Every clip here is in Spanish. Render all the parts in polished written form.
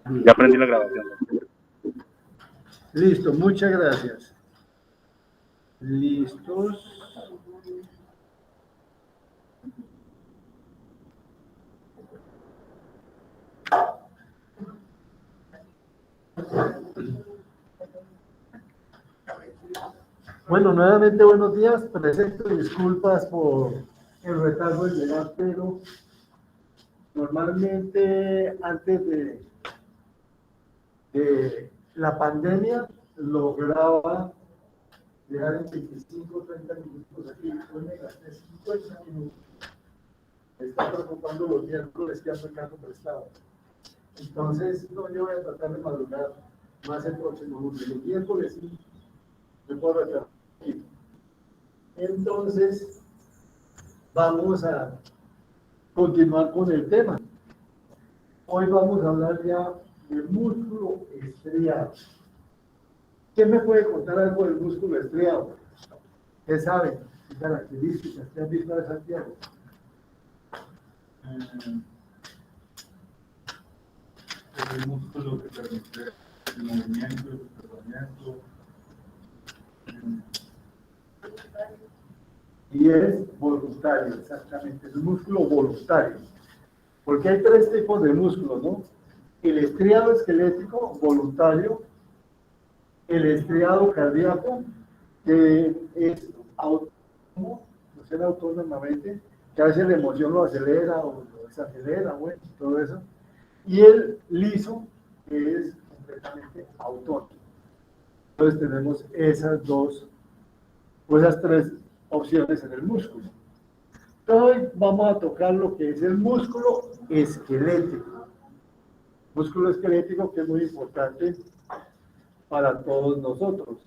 Ya aprendí la grabación. Listo, muchas gracias. Listos. Bueno, nuevamente buenos días. Presento disculpas por el retardo en llegar, pero normalmente antes de la pandemia lograba llegar en 25 o 30 minutos aquí. Hoy me gasté 50 minutos. Me está preocupando los miércoles que ando en carro prestado. Entonces, no, yo voy a tratar de madrugar más el próximo lunes. Los miércoles sí me puedo retrasar. Entonces, vamos a continuar con el tema. Hoy vamos a hablar ya del músculo estriado. ¿Quién me puede contar algo del músculo estriado? ¿Qué saben? ¿Qué características? ¿Qué han visto de Santiago? El músculo que permite el movimiento, el desplazamiento. Y es voluntario, exactamente, es un músculo voluntario. Porque hay tres tipos de músculos, ¿no? El estriado esquelético voluntario, el estriado cardíaco, que es autónomo, funciona autónomamente, que a veces la emoción lo acelera o lo desacelera, bueno, todo eso. Y el liso, que es completamente autónomo. Entonces tenemos esas dos, o esas tres opciones en el músculo. Hoy vamos a tocar lo que es el músculo esquelético. Músculo esquelético que es muy importante para todos nosotros.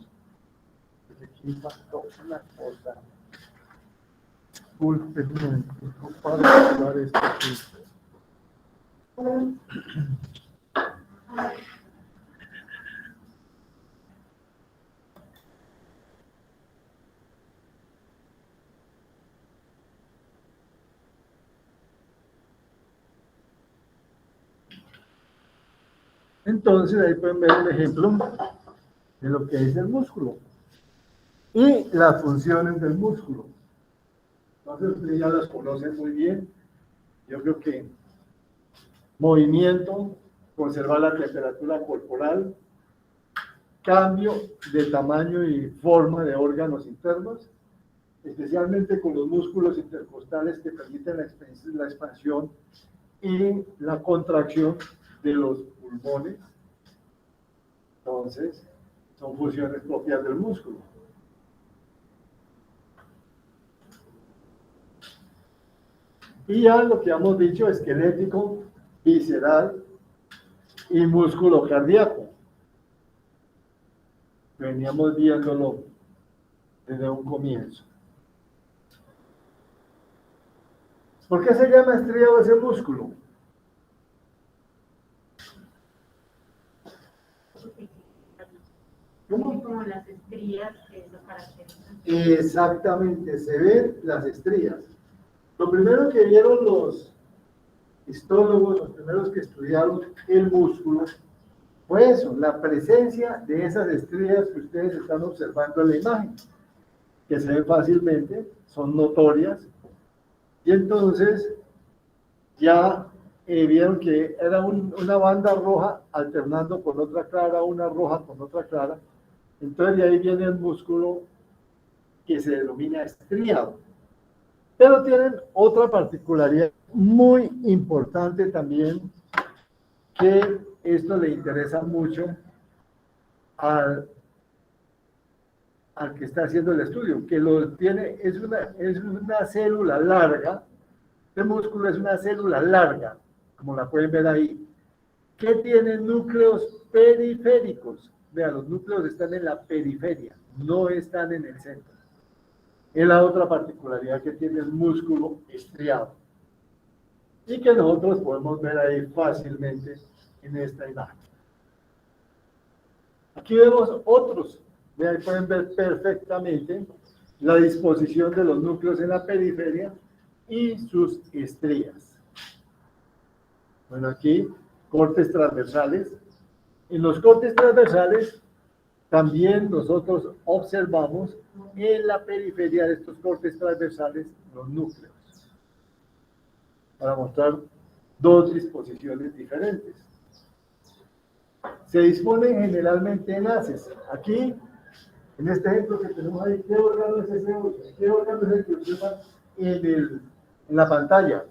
Aquí pasó una cosa. Disculpen, para hablar esto aquí. Entonces, ahí pueden ver un ejemplo de lo que es el músculo y las funciones del músculo. Entonces, ustedes ya las conocen muy bien. Yo creo que movimiento, conservar la temperatura corporal, cambio de tamaño y forma de órganos internos, especialmente con los músculos intercostales que permiten la expansión y la contracción de los pulmones. Entonces, son funciones propias del músculo. Y ya lo que hemos dicho, esquelético, visceral y músculo cardíaco. Veníamos viéndolo desde un comienzo. ¿Por qué se llama estriado ese músculo? ¿Cómo? Como las estrías que lo caracterizan. Exactamente, se ven las estrías. Lo primero que vieron los histólogos, los primeros que estudiaron el músculo, fue eso, la presencia de esas estrías que ustedes están observando en la imagen, que se ven fácilmente, son notorias, y entonces ya vieron que era una banda roja alternando con otra clara, una roja con otra clara. Entonces de ahí viene el músculo que se denomina estriado. Pero tienen otra particularidad muy importante también, que esto le interesa mucho al que está haciendo el estudio, que lo tiene, es una célula larga. El músculo es una célula larga, como la pueden ver ahí, que tiene núcleos periféricos. Vean, los núcleos están en la periferia, no están en el centro. Es la otra particularidad que tiene el músculo estriado y que nosotros podemos ver ahí fácilmente en esta imagen. Aquí vemos otros. Ahí pueden ver perfectamente la disposición de los núcleos en la periferia y sus estrías. Bueno, aquí cortes transversales. En los cortes transversales también nosotros observamos en la periferia de estos cortes transversales los núcleos, para mostrar dos disposiciones diferentes. Se disponen generalmente en haces. Aquí, en este ejemplo que tenemos ahí, ¿qué órgano es ese? ¿Qué órgano es el que observan en la pantalla?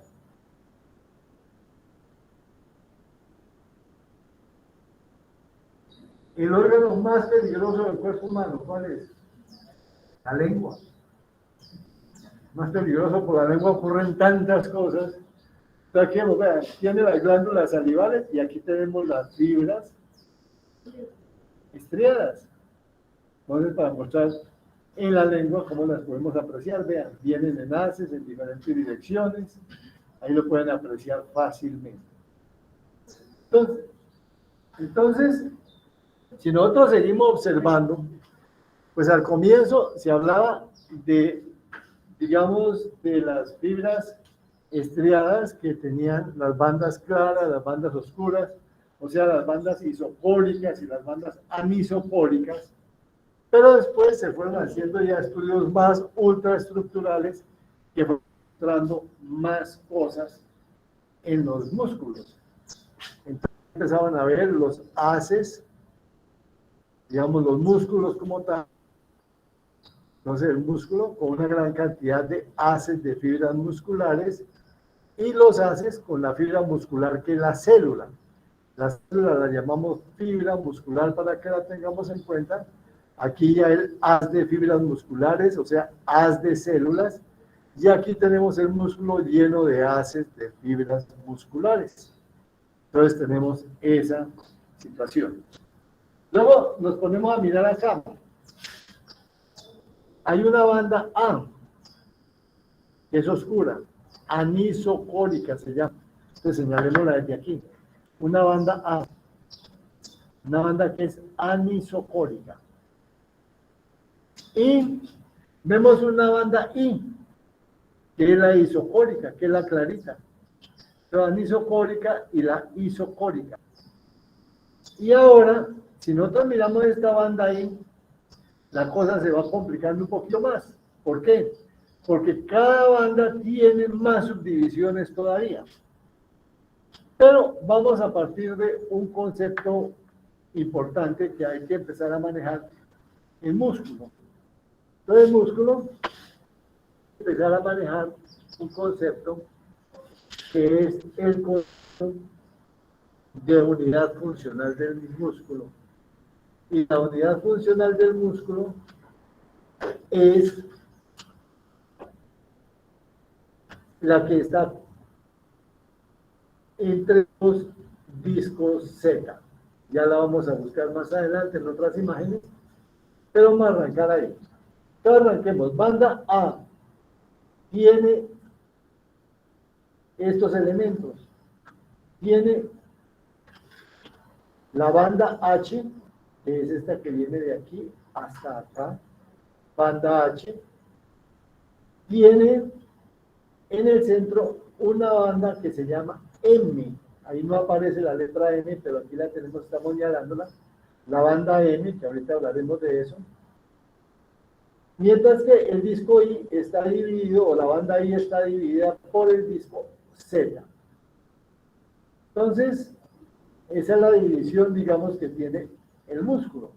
El órgano más peligroso del cuerpo humano, ¿cuál es? La lengua. Más peligroso, por la lengua ocurren tantas cosas. Aquí, vean, tiene las glándulas salivales y aquí tenemos las fibras estriadas. Entonces, para mostrar en la lengua cómo las podemos apreciar, vean, vienen en haces en diferentes direcciones, ahí lo pueden apreciar fácilmente. Entonces, si nosotros seguimos observando, pues al comienzo se hablaba de, digamos, de las fibras estriadas que tenían las bandas claras, las bandas oscuras, o sea, las bandas isopóricas y las bandas anisopóricas, pero después se fueron haciendo ya estudios más ultraestructurales que fueron mostrando más cosas en los músculos. Entonces empezaban a ver los haces, digamos los músculos como tal. Entonces el músculo con una gran cantidad de haces de fibras musculares y los haces con la fibra muscular que es la célula. La célula la llamamos fibra muscular para que la tengamos en cuenta. Aquí ya el haz de fibras musculares, o sea, haz de células. Y aquí tenemos el músculo lleno de haces de fibras musculares. Entonces tenemos esa situación. Luego nos ponemos a mirar acá. Hay una banda A, que es oscura, anisocórica se llama. Entonces señalémosla desde aquí. Una banda A, una banda que es anisocórica. Y vemos una banda I, que es la isocórica, que es la clarita. La anisocórica y la isocórica. Y ahora, si nosotros miramos esta banda I, la cosa se va complicando un poquito más. ¿Por qué? Porque cada banda tiene más subdivisiones todavía. Pero vamos a partir de un concepto importante que hay que empezar a manejar: el músculo. Entonces, el músculo, empezar a manejar un concepto que es el concepto de unidad funcional del músculo. Y la unidad funcional del músculo es la que está entre los discos Z. Ya la vamos a buscar más adelante en otras imágenes, pero vamos a arrancar ahí. Entonces arranquemos. Banda A tiene estos elementos. Tiene la banda H, que es esta que viene de aquí hasta acá. Banda H. Tiene en el centro una banda que se llama M. Ahí no aparece la letra M, pero aquí la tenemos, estamos señalándola. La banda M, que ahorita hablaremos de eso. Mientras que el disco I está dividido, o la banda I está dividida por el disco Z. Entonces, esa es la división, digamos, que tiene el músculo.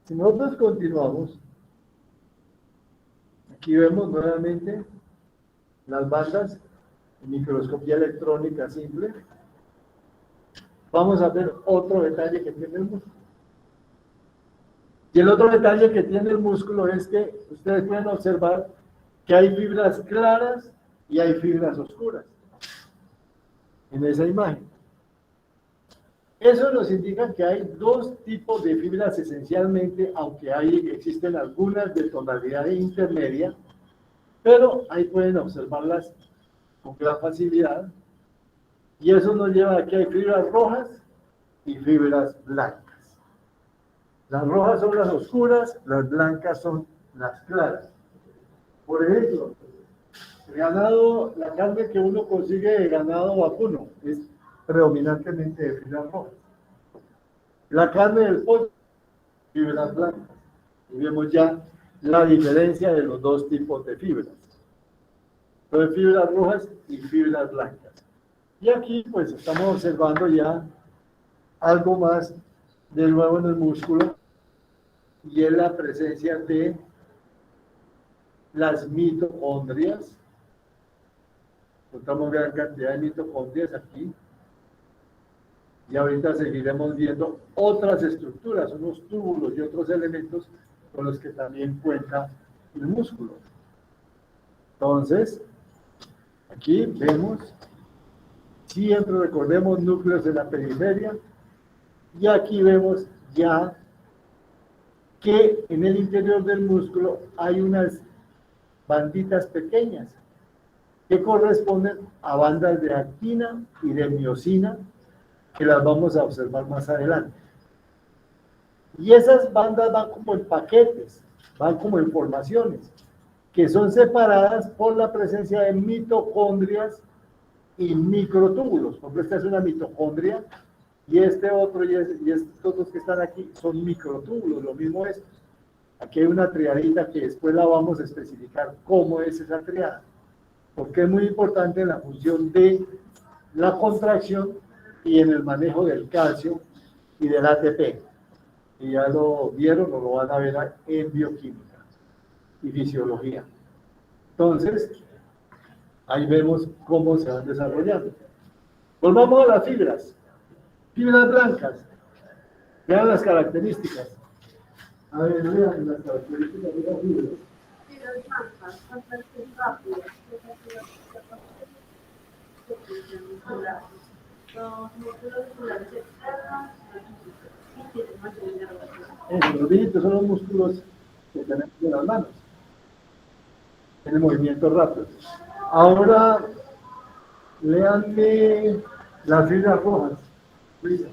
Si nosotros continuamos, aquí vemos nuevamente las bandas en microscopía electrónica simple. Vamos a ver otro detalle que tiene el músculo. Y el otro detalle que tiene el músculo es que ustedes pueden observar que hay fibras claras y hay fibras oscuras en esa imagen. Eso nos indica que hay dos tipos de fibras esencialmente, aunque existen algunas de tonalidad intermedia, pero ahí pueden observarlas con gran facilidad. Y eso nos lleva a que hay fibras rojas y fibras blancas. Las rojas son las oscuras, las blancas son las claras. Por ejemplo, el ganado, la carne que uno consigue de ganado vacuno, es predominantemente de fibras rojas. La carne del pollo, fibras blancas. Y vemos ya la diferencia de los dos tipos de fibras. Entonces, fibras rojas y fibras blancas. Y aquí, pues, estamos observando ya algo más de nuevo en el músculo, y es la presencia de las mitocondrias. Encontramos gran cantidad de mitocondrias aquí. Y ahorita seguiremos viendo otras estructuras, unos túbulos y otros elementos con los que también cuenta el músculo. Entonces, aquí vemos, siempre recordemos núcleos en la periferia, y aquí vemos ya que en el interior del músculo hay unas banditas pequeñas que corresponden a bandas de actina y de miosina, que las vamos a observar más adelante. Y esas bandas van como en paquetes, van como en formaciones, que son separadas por la presencia de mitocondrias y microtúbulos. Por ejemplo, esta es una mitocondria, y este otro y estos dos que están aquí son microtúbulos, lo mismo es. Aquí hay una triadita que después la vamos a especificar cómo es esa triada, porque es muy importante en la función de la contracción y en el manejo del calcio y del ATP. Y ya lo vieron o lo van a ver en bioquímica y fisiología. Entonces, ahí vemos cómo se van desarrollando. Volvamos a las fibras. Fibras blancas. Vean las características. A ver, vean las características de las fibras. Fibras blancas, contracción rápida, los músculos musculares externos y tienen mayor inervación. Los dígitos son los músculos que tenemos en las manos, en el movimiento rápido. Ahora, léanme las fibras rojas. Luisa.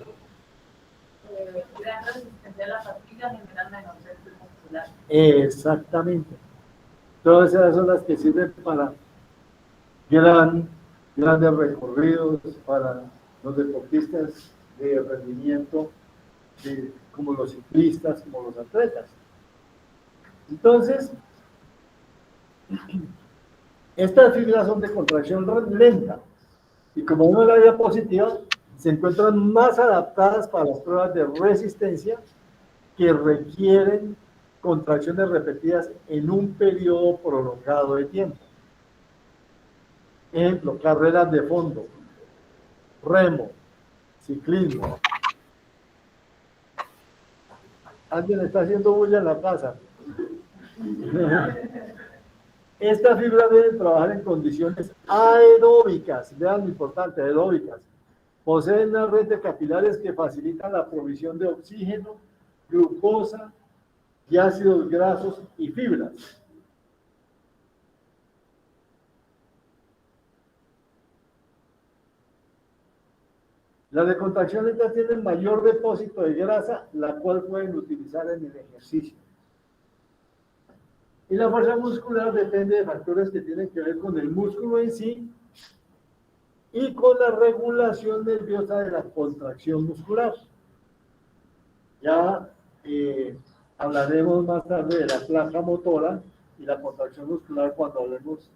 Gran resistencia a la fatiga generan menor tensión muscular. Exactamente. Todas esas son las que sirven para grandes recorridos, para los deportistas de rendimiento, como los ciclistas, como los atletas. Entonces, estas fibras son de contracción lenta, y como vemos en la diapositiva, se encuentran más adaptadas para las pruebas de resistencia que requieren contracciones repetidas en un periodo prolongado de tiempo. Ejemplo, carreras de fondo, remo, ciclismo. Alguien está haciendo bulla en la casa. Estas fibras deben trabajar en condiciones aeróbicas. Vean lo importante, aeróbicas. Poseen una red de capilares que facilitan la provisión de oxígeno, glucosa y ácidos grasos y fibras. Las de contracción lenta tienen mayor depósito de grasa, la cual pueden utilizar en el ejercicio. Y la fuerza muscular depende de factores que tienen que ver con el músculo en sí y con la regulación nerviosa de la contracción muscular. Ya hablaremos más tarde de la placa motora y la contracción muscular cuando hablemos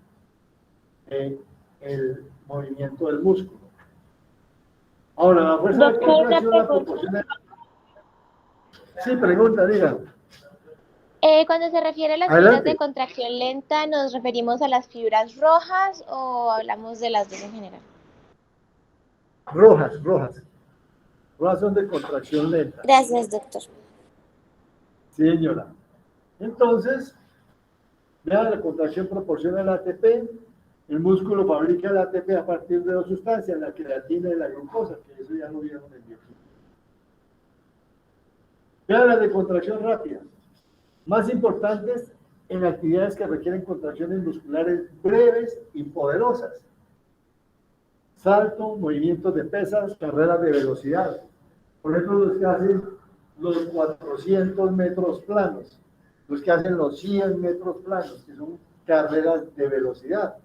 del movimiento del músculo. Ahora, la fuerza de contracción la proporciona. Sí, pregunta, diga. Cuando se refiere a las Adelante. fibras de contracción lenta, ¿nos referimos a las fibras rojas o hablamos de las dos en general? Rojas. Rojas son de contracción lenta. Gracias, doctor. Sí, señora. Entonces, vean, la contracción proporciona el ATP. El músculo fabrica el ATP a partir de dos sustancias, la creatina y la glucosa, que eso ya lo vieron en bioquímica. Vean las de contracción rápida. Más importantes en actividades que requieren contracciones musculares breves y poderosas. Salto, movimientos de pesas, carreras de velocidad. Por ejemplo, los que hacen los 400 metros planos, los que hacen los 100 metros planos, que son carreras de velocidad,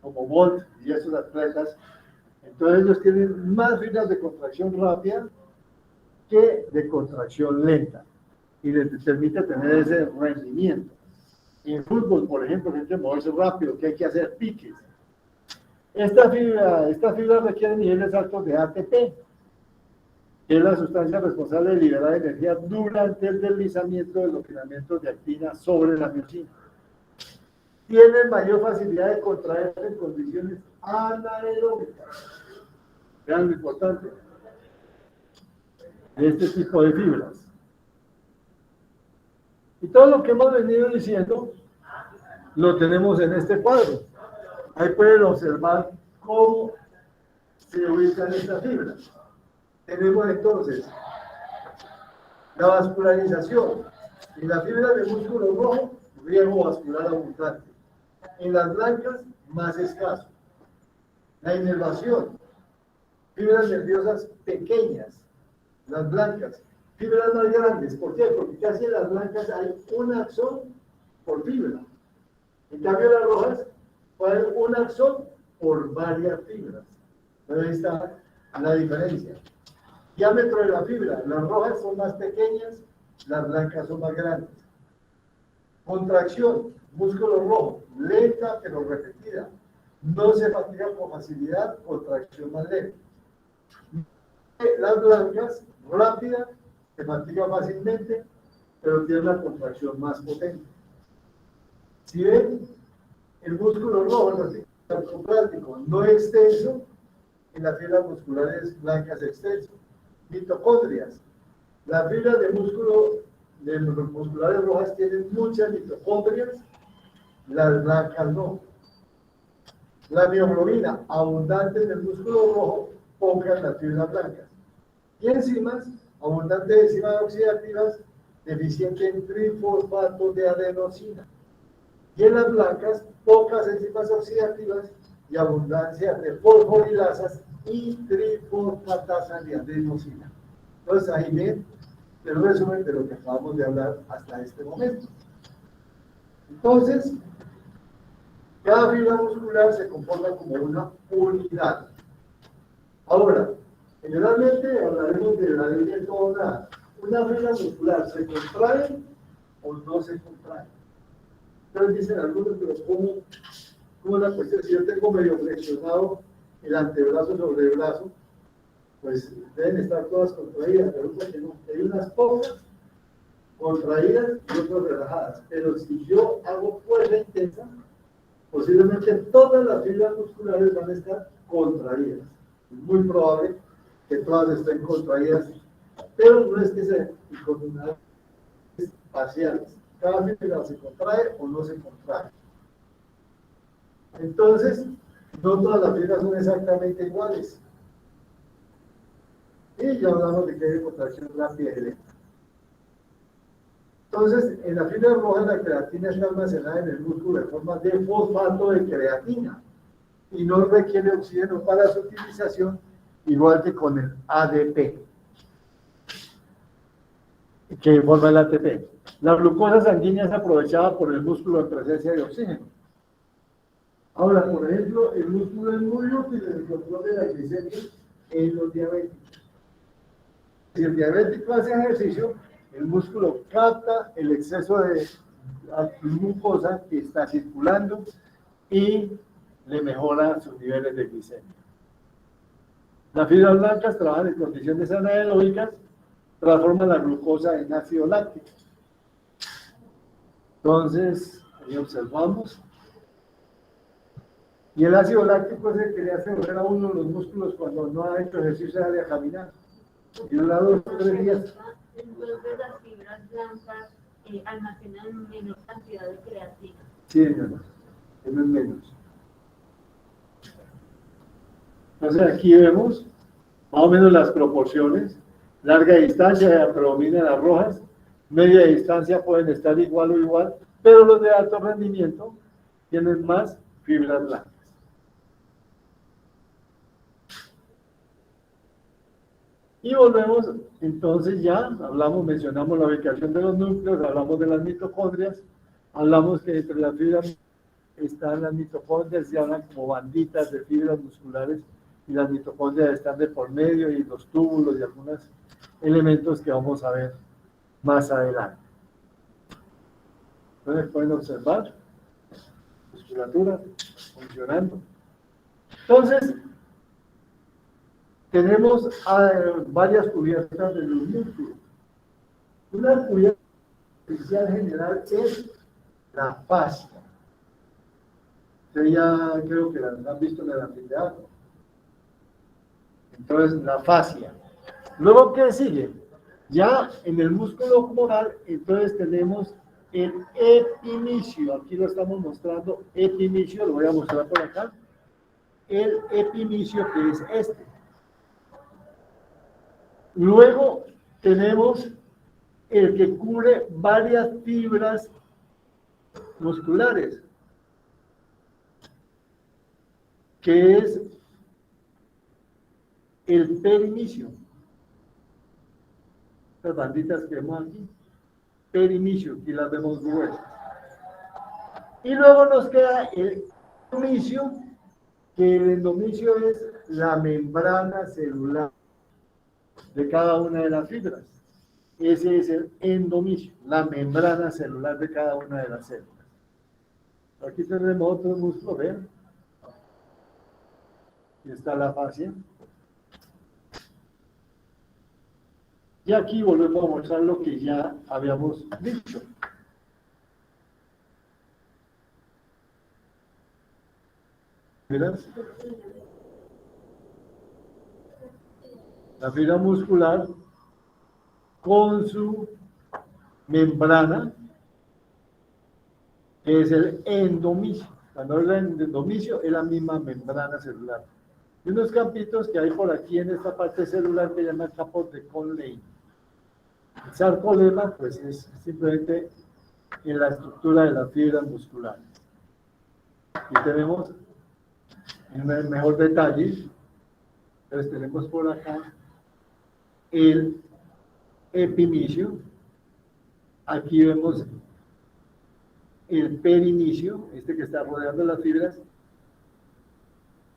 como Bolt y esos atletas Entonces ellos tienen más fibras de contracción rápida que de contracción lenta y les permite tener ese rendimiento. En fútbol, por ejemplo, que hay que moverse rápido, que hay que hacer piques. Esta fibra requiere niveles altos de ATP, que es la sustancia responsable de liberar energía durante el deslizamiento de los filamentos de actina sobre la miosina. Tienen mayor facilidad de contraerse en condiciones anaeróbicas. Vean lo importante de este tipo de fibras. Y todo lo que hemos venido diciendo lo tenemos en este cuadro. Ahí pueden observar cómo se ubican estas fibras. Tenemos entonces la vascularización. En la fibra de músculo rojo, riesgo vascular abundante. En las blancas, más escaso. La inervación. Fibras nerviosas pequeñas, las blancas. Fibras más grandes. ¿Por qué? Porque casi en las blancas hay un axón por fibra. En cambio, las rojas puede haber un axón por varias fibras. Entonces ahí está la diferencia. Diámetro de la fibra. Las rojas son más pequeñas, las blancas son más grandes. Contracción. Músculo rojo. Lenta pero repetida. No se fatiga con facilidad, contracción más lenta. Las blancas, rápida, se fatiga fácilmente, pero tiene una contracción más potente. Si ven, el músculo rojo, el sarcoplástico no extenso, en las fibras musculares blancas extenso. Mitocondrias. Las fibras de musculares rojas tienen muchas mitocondrias, las blancas no. La mioglobina, abundante en el músculo rojo, poca en las fibras blancas. Y enzimas, abundante de enzimas oxidativas, deficiente en trifosfato de adenosina. Y en las blancas, pocas enzimas oxidativas y abundancia de fosforilasas y trifosfatasa de adenosina. Entonces ahí ven el resumen de lo que acabamos de hablar hasta este momento. Entonces, cada fibra muscular se comporta como una unidad. Ahora, generalmente hablaremos de la ley del todo o nada. Una fibra muscular se contrae o no se contrae. Entonces dicen algunos, pero ¿cómo es la cuestión? Si yo tengo medio flexionado el antebrazo sobre el brazo, pues deben estar todas contraídas, pero que no. Hay unas pocas contraídas y otras relajadas. Pero si yo hago fuerza intensa, posiblemente todas las fibras musculares van a estar contraídas. Es muy probable que todas estén contraídas, pero no es que sean incondicionales, parciales. Cada fibra se contrae o no se contrae. Entonces, no todas las fibras son exactamente iguales. Y ya hablamos de que hay contracción rápida y lenta. Entonces, en la fibra roja la creatina está almacenada en el músculo de forma de fosfato de creatina y no requiere oxígeno para su utilización, igual que con el ADP, que forma el ATP. La glucosa sanguínea es aprovechada por el músculo en presencia de oxígeno. Ahora, por ejemplo, el músculo es muy útil en el control de la glicemia en los diabéticos. Si el diabético hace ejercicio, el músculo capta el exceso de glucosa que está circulando y le mejora sus niveles de glicemia. Las fibras blancas trabajan en condiciones anaeróbicas, transforman la glucosa en ácido láctico. Entonces, ahí observamos. Y el ácido láctico es el que le hace volver a uno los músculos cuando no ha hecho ejercicio y sale a caminar. Y un lado 2 o 3 días. Entonces las fibras blancas almacenan menor cantidad de creatina. Sí, señora. Es menos. Entonces aquí vemos más o menos las proporciones. Larga distancia predominan las rojas, media distancia pueden estar igual o igual, pero los de alto rendimiento tienen más fibras blancas. Y volvemos, entonces ya hablamos, mencionamos la ubicación de los núcleos, hablamos de las mitocondrias, hablamos que entre las fibras están las mitocondrias y hablan como banditas de fibras musculares y las mitocondrias están de por medio y los túbulos y algunos elementos que vamos a ver más adelante. Entonces pueden observar musculatura funcionando. Entonces, tenemos varias cubiertas de los músculos. Una cubierta artificial general es la fascia. Ustedes ya creo que las han visto en el anfiteatro. Entonces, la fascia. Luego, ¿qué sigue? Ya en el músculo humoral, entonces tenemos el epimicio. Aquí lo estamos mostrando, epimicio, lo voy a mostrar por acá. El epimicio, que es este. Luego tenemos el que cubre varias fibras musculares, que es el perimicio. Estas banditas que vemos aquí, perimicio, aquí las vemos gruesas. Y luego nos queda el endomicio, que el endomicio es la membrana celular de cada una de las fibras. Ese es el endomicio, la membrana celular de cada una de las células. Aquí tenemos otro músculo, vean. Aquí está la fascia. Y aquí volvemos a mostrar lo que ya habíamos dicho. ¿Verás? La fibra muscular con su membrana, que es el endomicio. Cuando hablan de endomicio, es la misma membrana celular. Y unos campitos que hay por aquí en esta parte celular que llaman campos de Conley. El sarcolema, pues es simplemente en la estructura de las fibras musculares. Y tenemos en el mejor detalle, entonces tenemos por acá el epimicio, aquí vemos el perimicio, este que está rodeando las fibras,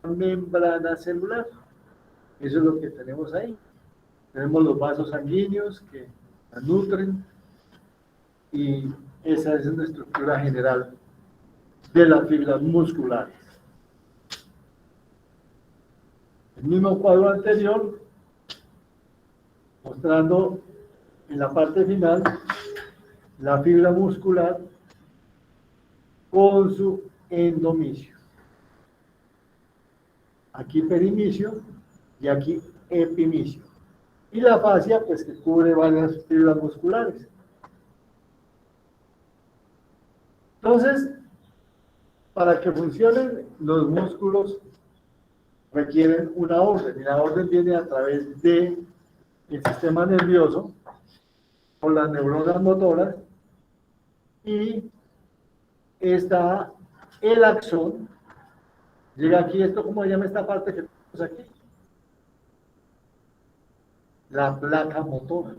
membrana celular, eso es lo que tenemos ahí. Tenemos los vasos sanguíneos que la nutren y esa es una estructura general de las fibras musculares. El mismo cuadro anterior, mostrando en la parte final la fibra muscular con su endomicio. Aquí perimicio y aquí epimicio. Y la fascia, pues que cubre varias fibras musculares. Entonces, para que funcionen los músculos requieren una orden, y la orden viene a través del sistema nervioso, por las neuronas motoras, y está el axón, llega aquí, esto como se llama esta parte que tenemos aquí, la placa motora.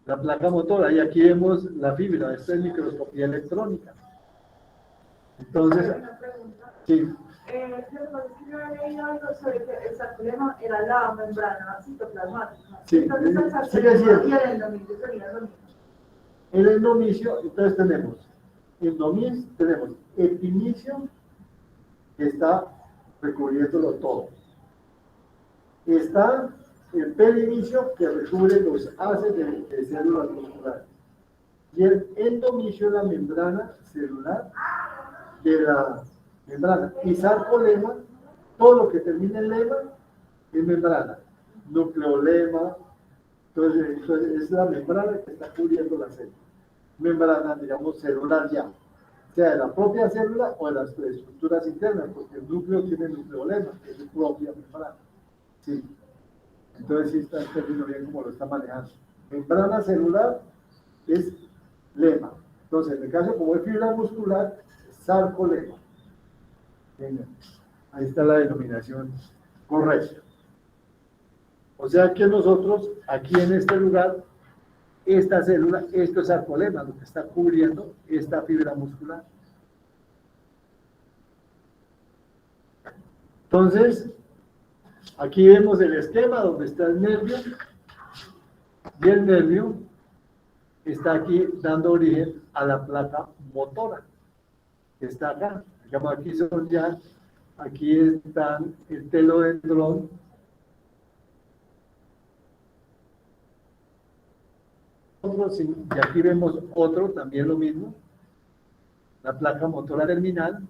La placa motora, y aquí vemos la fibra, esto es microscopía electrónica. Entonces, Una pregunta. sí. Yo he leído algo sobre que el sarcolema era la membrana citoplasmática. Sí, Entonces el sí, sarcolema sí. y el endomitio sería lo mismo. El endomicio, entonces tenemos endomicio, tenemos epimicio, que está recubriéndolo todo. Está el perimicio, que recubre los haces de células musculares. Y el endomicio es la membrana celular de la membrana. Y sarcolema, todo lo que termina en lema, es membrana. Nucleolema, entonces es la membrana que está cubriendo la célula. Membrana, digamos, celular ya, sea de la propia célula o de las estructuras internas, porque el núcleo tiene nucleolema, que es su propia membrana. Sí. Entonces, sí está entendiendo bien cómo lo está manejando. Membrana celular es lema. Entonces, en el caso como es fibra muscular, sarcolema. Venga, ahí está la denominación correcta. O sea que nosotros, aquí en este lugar, esta célula, esto es sarcolema, lo que está cubriendo esta fibra muscular. Entonces, aquí vemos el esquema donde está el nervio, y el nervio está aquí dando origen a la placa motora, que está acá. Digamos, aquí son ya, aquí están el telodendrón, y aquí vemos otro, también lo mismo, la placa motora terminal.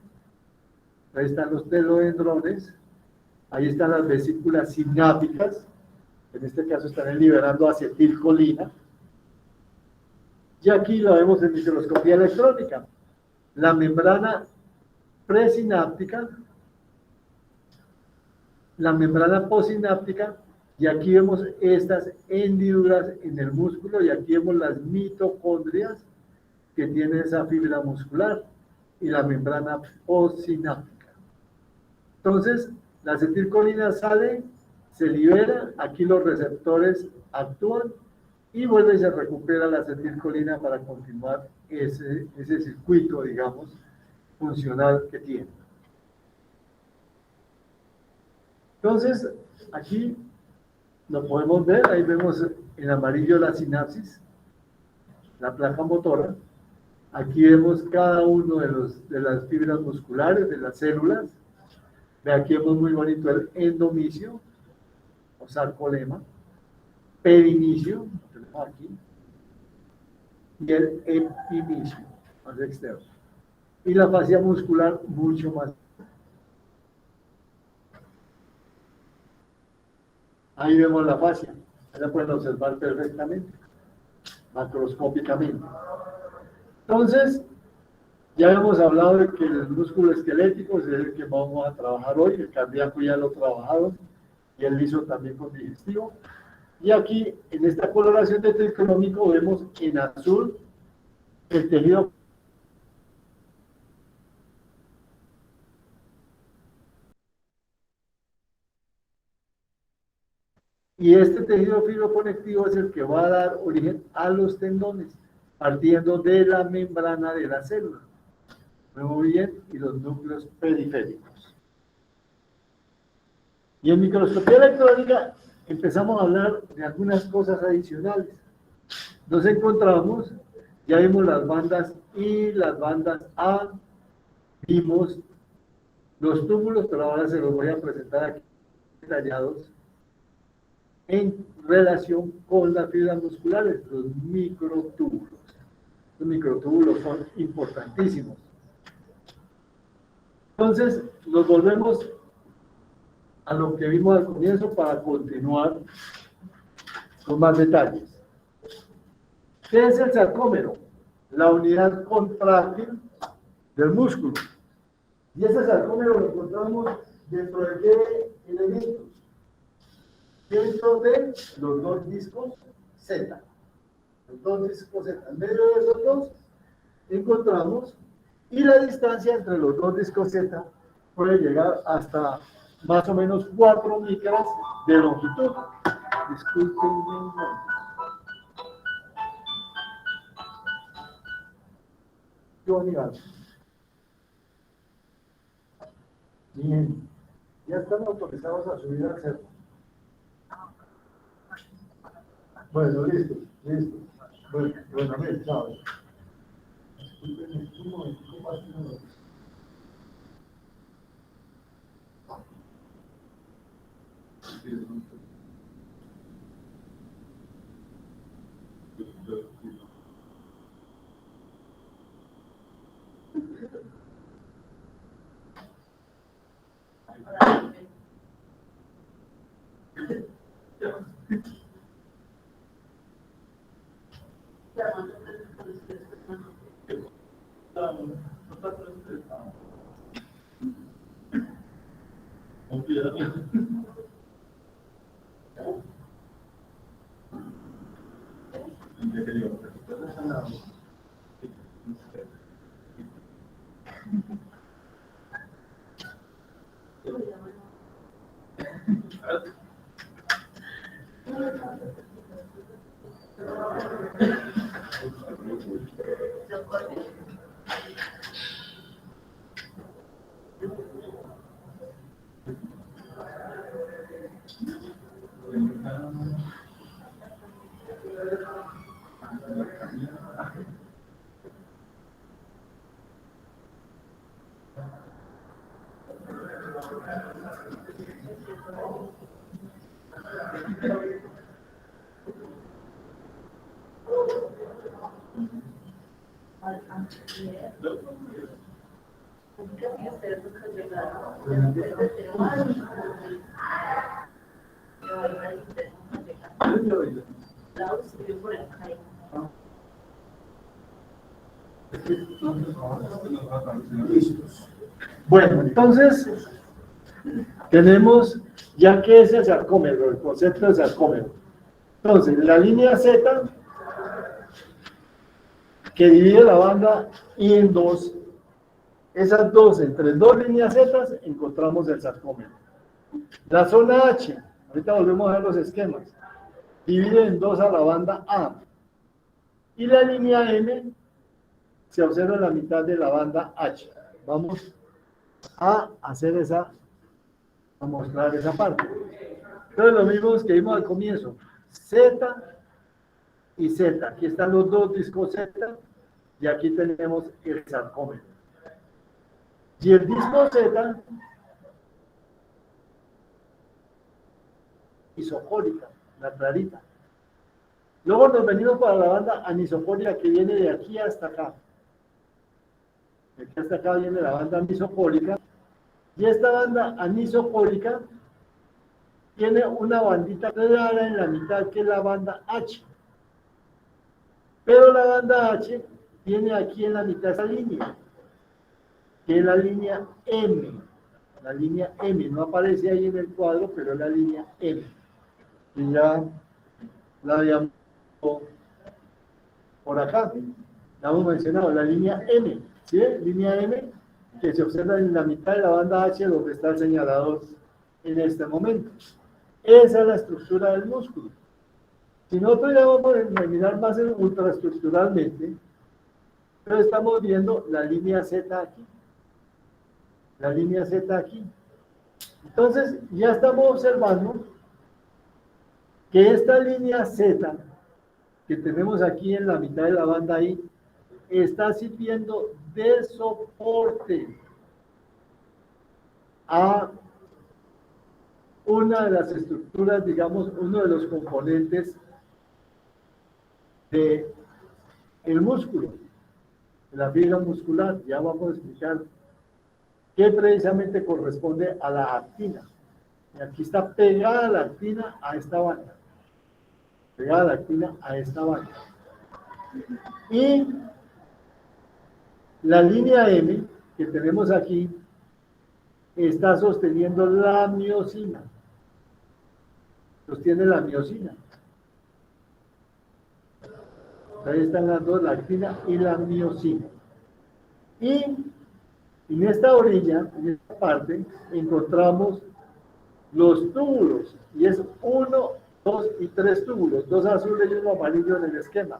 Ahí están los telodendrones, ahí están las vesículas sinápticas, en este caso están liberando acetilcolina, y aquí lo vemos en microscopía electrónica, la membrana presináptica, la membrana postsináptica, y aquí vemos estas hendiduras en el músculo, y aquí vemos las mitocondrias que tiene esa fibra muscular, y la membrana postsináptica. Entonces, la acetilcolina sale, se libera, aquí los receptores actúan y vuelve y se recupera la acetilcolina para continuar ese circuito, digamos, funcional que tiene. Entonces, aquí lo podemos ver, ahí vemos en amarillo la sinapsis, la placa motora. Aquí vemos cada uno de las fibras musculares, de las células. De aquí vemos muy bonito el endomicio, o sarcolema, perinicio, lo tenemos aquí, y el epimicio, más externo. Y la fascia muscular mucho más. Ahí vemos la fascia, ahí la pueden observar perfectamente, macroscópicamente. Entonces, ya hemos hablado de que el músculo esquelético es el que vamos a trabajar hoy, el cardíaco ya lo he trabajado, y el liso también con digestivo. Y aquí, en esta coloración de tricronómico, vemos en azul el tejido. Y este tejido fibroconectivo es el que va a dar origen a los tendones, partiendo de la membrana de la célula. Muy bien, y los núcleos periféricos. Y en microscopía electrónica empezamos a hablar de algunas cosas adicionales. Nos encontramos, ya vimos las bandas I, las bandas A, vimos los túbulos, pero ahora se los voy a presentar aquí detallados en relación con las fibras musculares, los microtúbulos. Los microtúbulos son importantísimos. Entonces, nos volvemos a lo que vimos al comienzo para continuar con más detalles. ¿Qué es el sarcómero? La unidad contráctil del músculo. Y ese sarcómero lo encontramos dentro de qué elementos. Dentro de los dos discos Z. Los dos discos Z. En medio de esos dos encontramos, y la distancia entre los dos discos Z puede llegar hasta más o menos 4 micras de longitud. Disculpenme. Bien, ya están autorizados a subir al cerro. Bueno, listo. Bueno, bien, chao. Disculpen, un momentico más que no. Bueno, entonces tenemos ya que es el sarcómero, el concepto del sarcómero. Entonces, la línea Z que divide la banda I en dos, esas dos, entre dos líneas Z encontramos el sarcómero. La zona H, ahorita volvemos a ver los esquemas, divide en dos a la banda A. Y la línea M se observa en la mitad de la banda H. Vamos a hacer a mostrar esa parte. Entonces lo mismo que vimos al comienzo, Z y Z. Aquí están los dos discos Z y aquí tenemos el sarcómero. Y el disco Z, isocórica, la clarita. Luego nos venimos para la banda anisocórica que viene de aquí hasta acá. De aquí hasta acá viene la banda anisocórica. Y esta banda anisocórica tiene una bandita clara en la mitad que es la banda H. Pero la banda H tiene aquí en la mitad esa línea, que es la línea M. La línea M no aparece ahí en el cuadro, pero es la línea M. Y ya la habíamos por acá, la hemos mencionado, la línea M, ¿sí? Línea M que se observa en la mitad de la banda H donde está el señalador en este momento. Esa es la estructura del músculo. Si nosotros ya vamos a mirar más ultraestructuralmente, pero estamos viendo la línea Z aquí. La línea Z aquí. Entonces, ya estamos observando que esta línea Z que tenemos aquí en la mitad de la banda I está sirviendo de soporte a una de las estructuras, digamos, uno de los componentes del músculo, de la fibra muscular. Ya vamos a explicar qué precisamente corresponde a la actina. Y aquí está pegada la actina a esta banda. Pegada la actina a esta banda. Y la línea M que tenemos aquí está sosteniendo la miosina. Sostiene la miosina. Ahí están las dos, la actina y la miosina. Y en esta orilla, en esta parte, encontramos los túbulos. Y es 1, 2 y 3 túbulos. 2 azules y 1 amarillo en el esquema.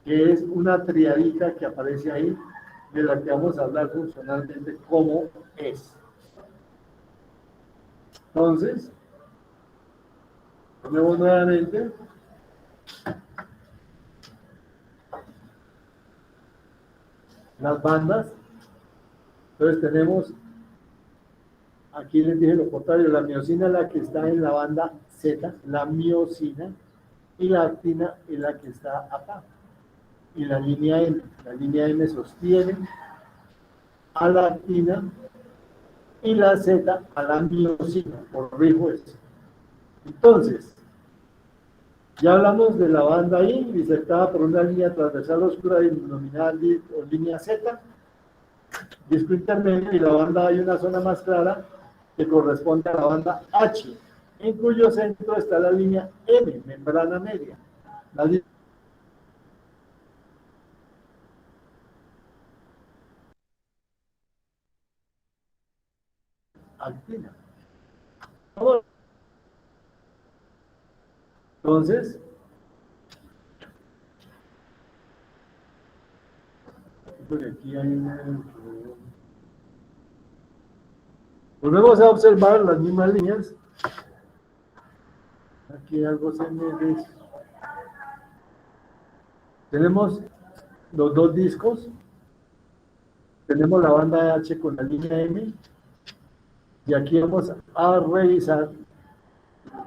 Que es una triadita que aparece ahí, de la que vamos a hablar funcionalmente cómo es. Entonces, ponemos nuevamente. Las bandas. Entonces tenemos, aquí les dije lo contrario, la miosina es la que está en la banda Z, la miosina, y la actina es la que está acá. Y la línea M sostiene a la actina y la Z a la miosina, corrijo eso. Entonces, ya hablamos de la banda I, bisektada por una línea transversal oscura denominada línea Z, disco intermedio, y la banda hay una zona más clara que corresponde a la banda H, en cuyo centro está la línea M, membrana media. La actina. Entonces, aquí hay volvemos a observar las mismas líneas. Aquí algo se me des... Tenemos los dos discos. Tenemos la banda H con la línea M. Y aquí vamos a revisar.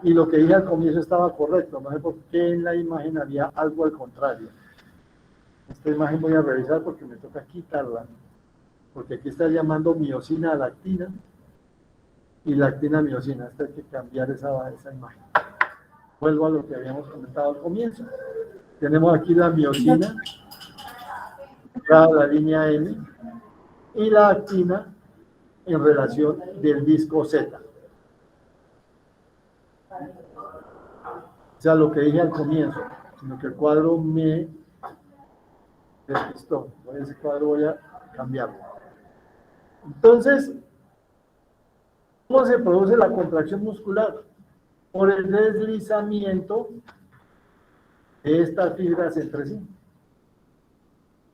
Y lo que dije al comienzo estaba correcto. No sé por qué en la imagen había algo al contrario. Esta imagen voy a revisar porque me toca quitarla. porque aquí está llamando miosina a lactina y lactina a miosina. Hasta hay que cambiar esa imagen. Vuelvo a lo que habíamos comentado al comienzo. Tenemos aquí la miosina, la línea M, y la actina en relación del disco Z. O sea, lo que dije al comienzo, sino que el cuadro me despistó. Ese cuadro voy a cambiarlo. Entonces, ¿cómo se produce la contracción muscular? Por el deslizamiento de estas fibras entre sí.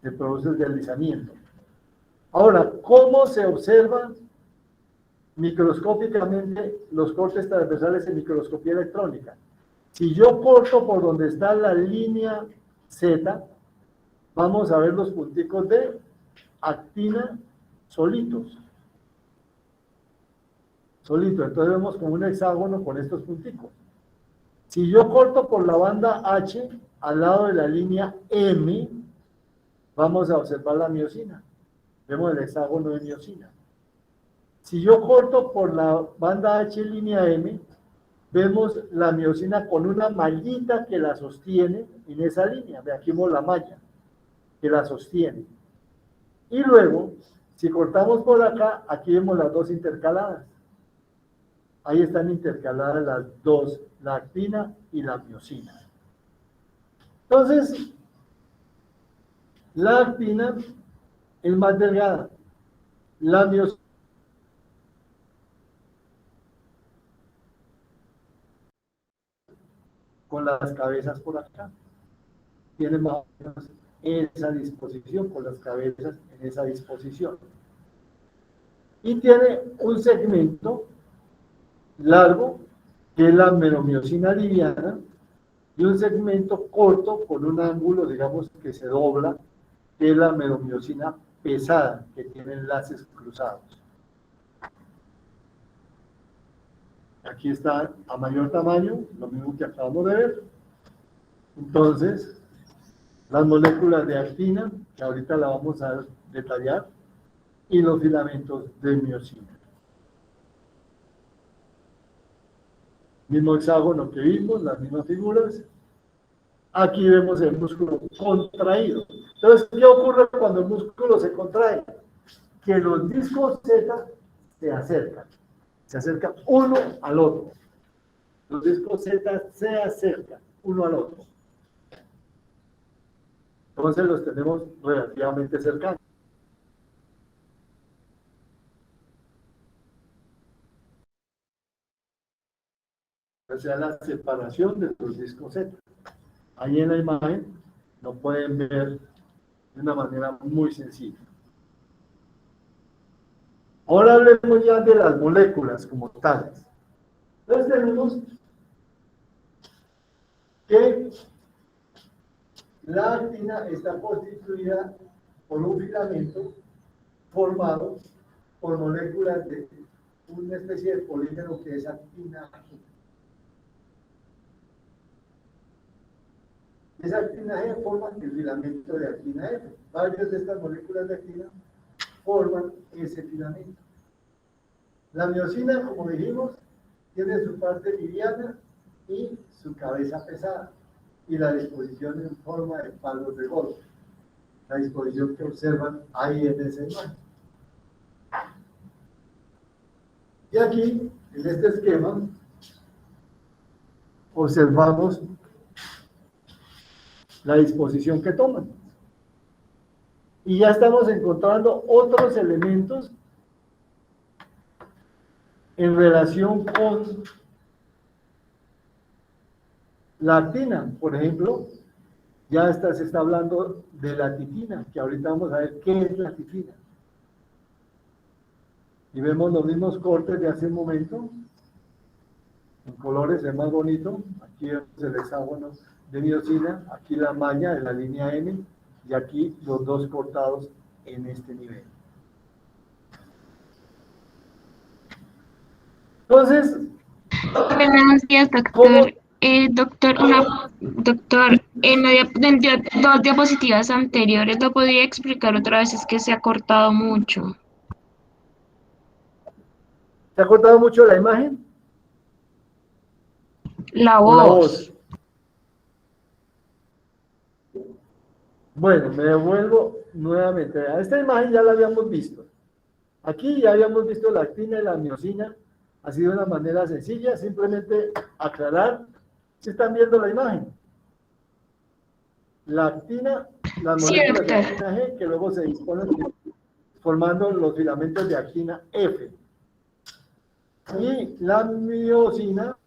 Se produce el deslizamiento. Ahora, ¿cómo se observan microscópicamente los cortes transversales en microscopía electrónica? Si yo corto por donde está la línea Z, vamos a ver los punticos de actina solitos. Entonces vemos como un hexágono con estos punticos. Si yo corto por la banda H, al lado de la línea M, vamos a observar la miosina. Vemos el hexágono de miosina. Si yo corto por la banda H, línea M, vemos la miosina con una mallita que la sostiene en esa línea. Ve, aquí vemos la malla que la sostiene. Y luego, si cortamos por acá, aquí vemos las dos intercaladas. Ahí están intercaladas las dos, la actina y la miosina. Entonces, la actina es más delgada. La miosina con las cabezas por acá. Tiene más o menos esa disposición, con las cabezas en esa disposición. Y tiene un segmento largo, que es la meromiosina liviana, y un segmento corto con un ángulo, digamos, que se dobla, que es la meromiosina pesada, que tiene enlaces cruzados. Aquí está a mayor tamaño, lo mismo que acabamos de ver. Entonces, las moléculas de actina, que ahorita la vamos a detallar, y los filamentos de miosina. Mismo hexágono que vimos, las mismas figuras. Aquí vemos el músculo contraído. Entonces, ¿qué ocurre cuando el músculo se contrae? Que los discos Z se acercan uno al otro. Los discos Z se acercan uno al otro. Entonces los tenemos relativamente cercanos. O sea, la separación de los discos Z. Ahí en la imagen lo pueden ver de una manera muy sencilla. Ahora hablemos ya de las moléculas como tales. Entonces tenemos que la actina está constituida por un filamento formado por moléculas de una especie de polímero que es actina G. Esa actina G forma el filamento de actina F. Varias de estas moléculas de actina forman ese filamento. La miosina, como dijimos, tiene su parte liviana y su cabeza pesada, y la disposición en forma de palos de golf. La disposición que observan ahí en esa imagen. Y aquí, en este esquema, observamos la disposición que toman. Y ya estamos encontrando otros elementos en relación con la actina. Por ejemplo, ya se está hablando de la titina, que ahorita vamos a ver qué es la titina. Y vemos los mismos cortes de hace un momento, en colores es más bonito. Aquí vemos el hexágono de miosina, aquí la malla de la línea M, y aquí los dos cortados en este nivel. Entonces, Buenos días, ¿cómo? doctor. Doctor, en dos diapositivas anteriores lo podría explicar otra vez, es que se ha cortado mucho. ¿Se ha cortado mucho la imagen La o la voz. voz? Bueno, me devuelvo nuevamente. A esta imagen ya la habíamos visto. Aquí ya habíamos visto la actina y la miosina, así de una manera sencilla, simplemente aclarar si están viendo la imagen. La actina, las Sí, moléculas de doctor. actina G que luego se disponen formando los filamentos de actina F. Y la miosina,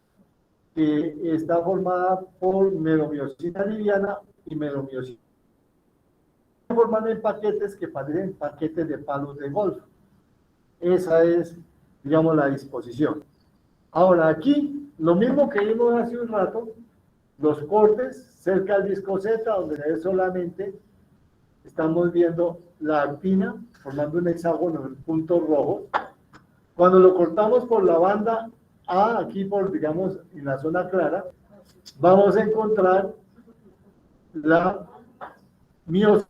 que está formada por meromiosina liviana y meromiosina. Se forman en paquetes que parecen paquetes de palos de golf. Esa es, digamos, la disposición. Ahora aquí, lo mismo que vimos hace un rato, los cortes cerca del disco Z, donde solamente estamos viendo la actina formando un hexágono en puntos rojos. Cuando lo cortamos por la banda A, aquí por, digamos, en la zona clara, vamos a encontrar la miosina.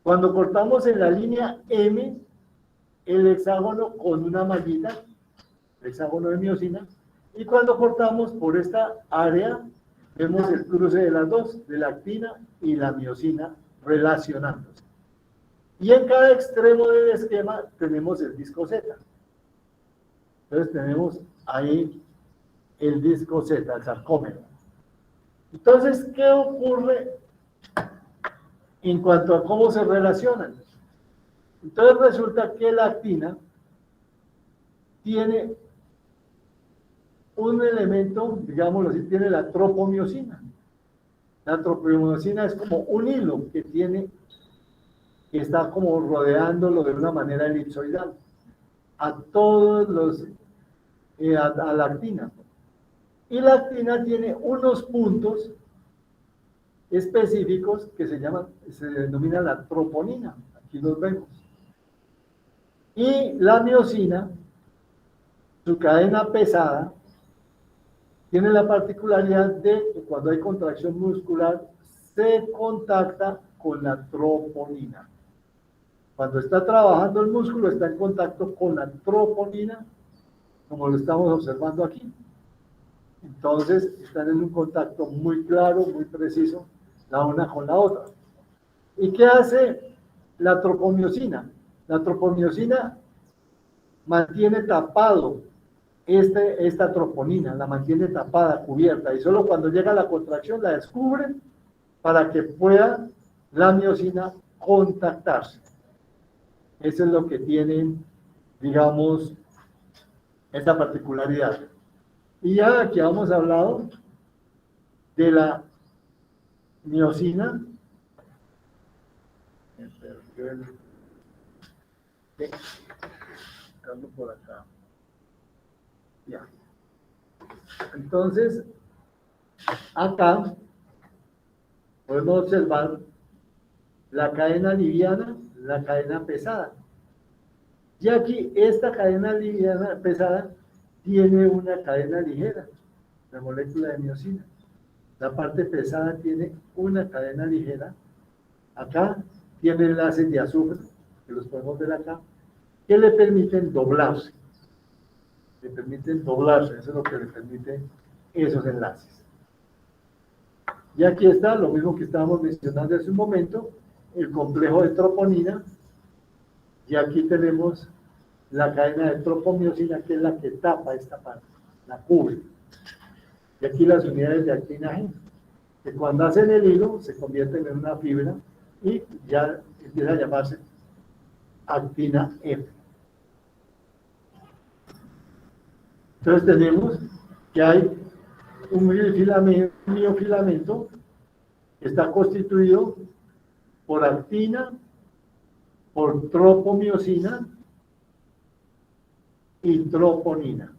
Cuando cortamos en la línea M, el hexágono con una mallita, el hexágono de miosina, y cuando cortamos por esta área, vemos el cruce de las dos, de la actina y la miosina relacionándose. Y en cada extremo del esquema tenemos el disco Z. Entonces tenemos ahí el disco Z, el sarcómero. Entonces, ¿qué ocurre en cuanto a cómo se relacionan? Entonces resulta que la actina tiene un elemento, digámoslo así, tiene la tropomiosina. La tropomiosina es como un hilo que está como rodeándolo de una manera elipsoidal a todos los, a la actina. Y la actina tiene unos puntos específicos que se denomina la troponina. Aquí los vemos. Y la miosina, su cadena pesada, tiene la particularidad de que cuando hay contracción muscular se contacta con la troponina. Cuando está trabajando el músculo está en contacto con la troponina, como lo estamos observando aquí. Entonces están en un contacto muy claro, muy preciso, la una con la otra. ¿Y qué hace la tropomiosina? La tropomiosina mantiene tapado esta troponina, la mantiene tapada, cubierta, y solo cuando llega la contracción la descubre para que pueda la miosina contactarse. Eso es lo que tienen, digamos, esta particularidad. Y ya aquí hemos hablado de la miosina. Por acá. Ya. Entonces, acá podemos observar la cadena liviana, la cadena pesada. Y aquí esta cadena liviana pesada tiene una cadena ligera, la molécula de miosina. La parte pesada tiene una cadena ligera. Acá tiene enlaces de azufre, que los podemos ver acá, que le permiten doblarse. Le permiten doblarse, eso es lo que le permite esos enlaces. Y aquí está lo mismo que estábamos mencionando hace un momento, el complejo de troponina, y aquí tenemos la cadena de tropomiosina, que es la que tapa esta parte, la cubre. Y aquí las unidades de actina G, que cuando hacen el hilo se convierten en una fibra y ya empieza a llamarse actina F. Entonces tenemos que hay un miofilamento que está constituido por actina, por tropomiosina y troponina.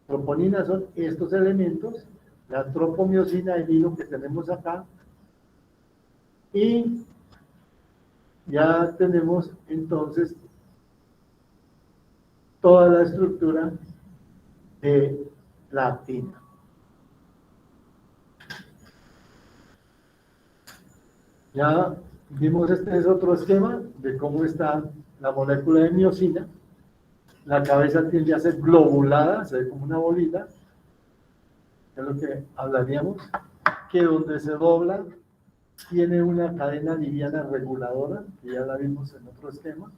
Troponina son estos elementos, la tropomiosina, el hilo que tenemos acá, y ya tenemos entonces toda la estructura de la actina. Ya vimos, este es otro esquema de cómo está la molécula de miosina. La cabeza tiende a ser globulada, se ve como una bolita, es lo que hablaríamos, que donde se dobla tiene una cadena liviana reguladora, que ya la vimos en otro esquema,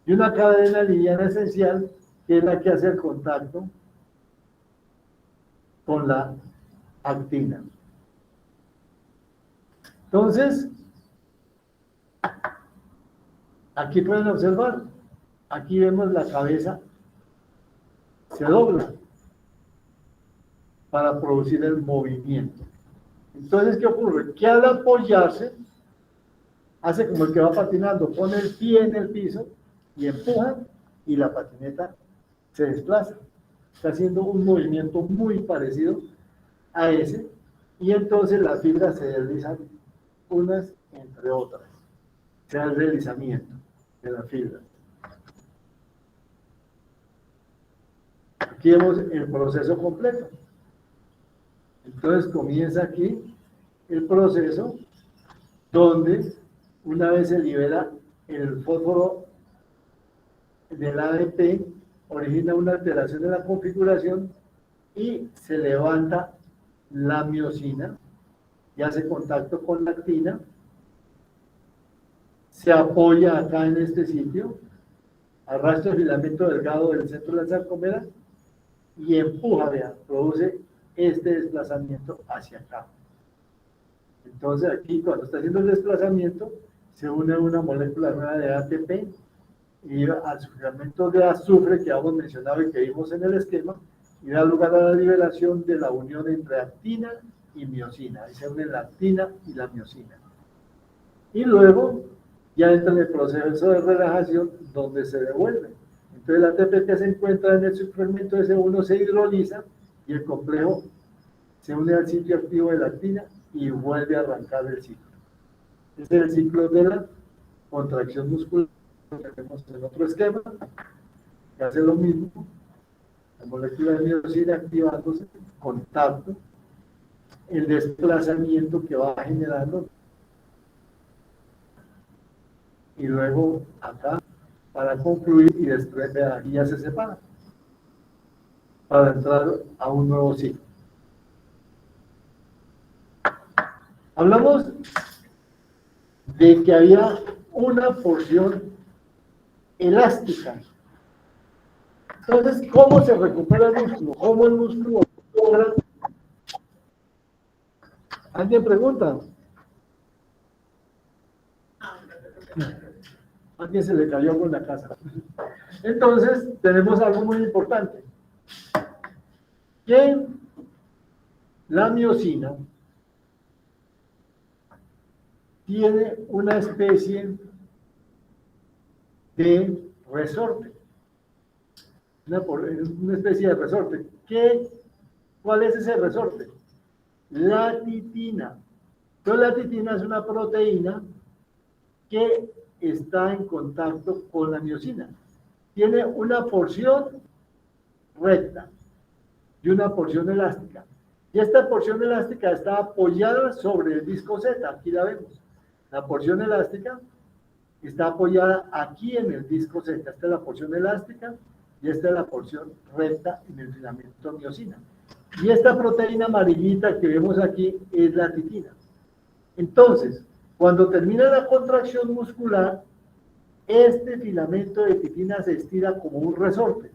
y una cadena liviana esencial, que es la que hace el contacto con la actina. Entonces, aquí pueden observar, aquí vemos la cabeza se dobla para producir el movimiento. Entonces, ¿qué ocurre? Que al apoyarse, hace como el que va patinando, pone el pie en el piso y empuja y la patineta se desplaza. Está haciendo un movimiento muy parecido a ese y entonces las fibras se deslizan unas entre otras. Se da el deslizamiento de las fibras. Aquí vemos el proceso completo. Entonces comienza aquí el proceso donde una vez se libera el fósforo del ADP, origina una alteración de la configuración y se levanta la miosina y hace contacto con la actina, se apoya acá en este sitio, arrastra el filamento delgado del centro de la sarcómera y empuja, vean, produce este desplazamiento hacia acá. Entonces aquí cuando está haciendo el desplazamiento se une una molécula nueva de ATP y al filamento de azufre que habíamos mencionado y que vimos en el esquema y da lugar a la liberación de la unión entre actina y miosina. Ahí se unen la actina y la miosina. Y luego ya entra en el proceso de relajación donde se devuelve. Entonces el ATP que se encuentra en el subfragmento S1 se hidroliza y el complejo se une al sitio activo de la actina y vuelve a arrancar el ciclo. Ese es el ciclo de la contracción muscular que tenemos en otro esquema, que hace lo mismo. La molécula de miosina activándose, contacto, el desplazamiento que va generando y luego acá para concluir y después de aquí ya se separa para entrar a un nuevo ciclo. Hablamos de que había una porción elástica. Entonces, ¿cómo se recupera el músculo? ¿Cómo el músculo logra? ¿Alguien pregunta? Alguien se le cayó con la casa. Entonces, tenemos algo muy importante. Que la miosina tiene una especie de resorte. Una especie de resorte. ¿Cuál es ese resorte? La titina. Entonces, la titina es una proteína que está en contacto con la miosina. Tiene una porción recta y una porción elástica. Y esta porción elástica está apoyada sobre el disco Z. Aquí la vemos. La porción elástica está apoyada aquí en el disco Z. Esta es la porción elástica y esta es la porción recta en el filamento miosina. Y esta proteína amarillita que vemos aquí es la titina. Entonces, cuando termina la contracción muscular, este filamento de titina se estira como un resorte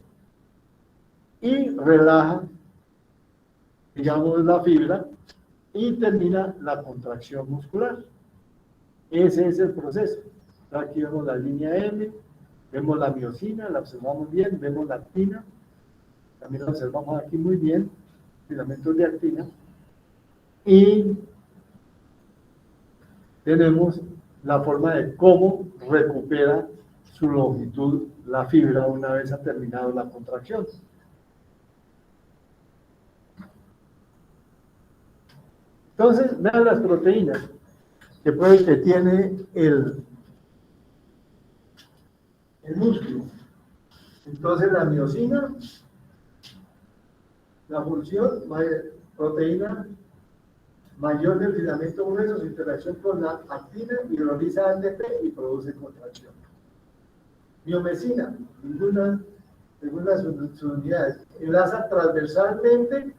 y relaja, digamos, la fibra y termina la contracción muscular. Ese es el proceso. Aquí vemos la línea M, vemos la miosina, la observamos bien, vemos la actina, también la observamos aquí muy bien, filamentos de actina, y tenemos la forma de cómo recupera su longitud la fibra una vez ha terminado la contracción. Entonces, vean las proteínas que tiene el músculo. Entonces, la miosina La función, proteína mayor del filamento grueso, su interacción con la actina hidroliza ATP y produce contracción. Miomesina, según las unidades, enlaza transversalmente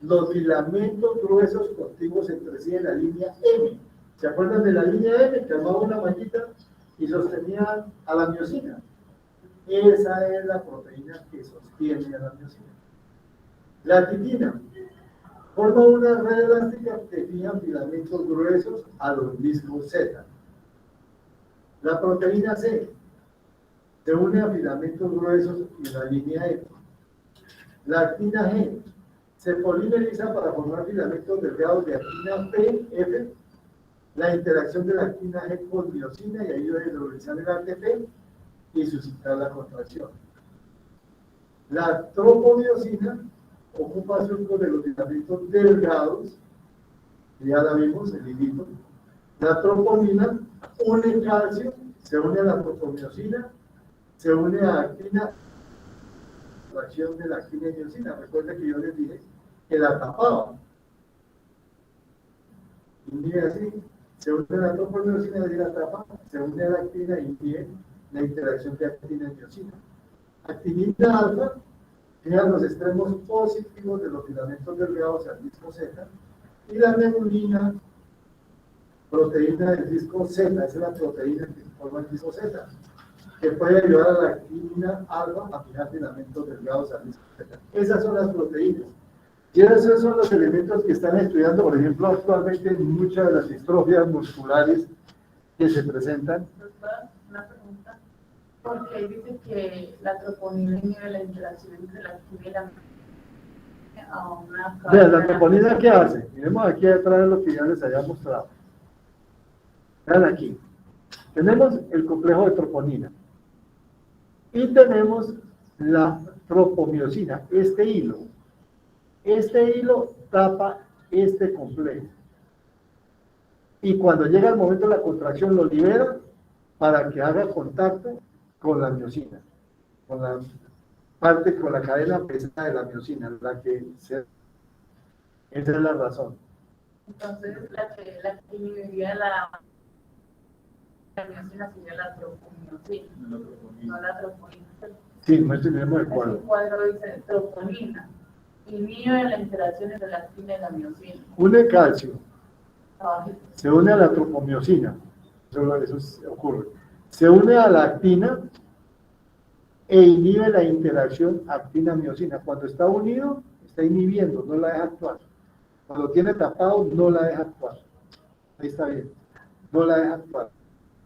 los filamentos gruesos contiguos entre sí en la línea M. ¿Se acuerdan de la línea M que armaba una mallita y sostenía a la miosina? Esa es la proteína que sostiene a la miosina. La titina forma una red elástica que fija filamentos gruesos a los discos Z. La proteína C se une a filamentos gruesos en la línea F. La actina G se polimeriza para formar filamentos delgados de actina P, F. La interacción de la actina G con miosina y ayuda a hidrolizar el ATP y suscitar la contracción. La tropomiosina ocupa surcos de los filamentos delgados, ya la vimos, el hilito. La tropomina une calcio, se une a la tropomiosina, se une a actina, la acción de la actina y miosina. Recuerden que yo les dije que la tapaba. Y mire así, se une a la tropomiosina y la tapa, se une a la actina y impide la interacción de actina y miosina. Actinina alfa fija los extremos positivos de los filamentos delgados al disco Z, y la nebulina, proteína del disco Z, esa es la proteína que forma el disco Z, que puede ayudar a la actina alfa a fijar filamentos delgados al disco Z. Esas son las proteínas. Y esos son los elementos que están estudiando, por ejemplo, actualmente en muchas de las distrofias musculares que se presentan. Doctora, una pregunta. Porque dice que la troponina inhibe la interacción entre la actina y la a una Vean, la troponina, ¿qué hace? Miremos aquí atrás de lo que ya les había mostrado. Vean aquí. Tenemos el complejo de troponina. Y tenemos la tropomiosina, este hilo. Este hilo tapa este complejo. Y cuando llega el momento de la contracción, lo libera para que haga contacto con la miosina, con la parte, con la cadena pesada de la miosina, la que se... Esa es la razón. Entonces, la que inhibía la miosina sería la tropomiosina, no la troponina. Sí, no tenemos el Ese cuadro. cuadro dice troponina, inhibe la interacción entre la actina y la miosina. Une calcio, Abajito. se une a la tropomiosina, eso ocurre. Se une a la actina e inhibe la interacción actina-miosina. Cuando está unido, está inhibiendo, no la deja actuar. Cuando tiene tapado, no la deja actuar. Ahí está bien, no la deja actuar.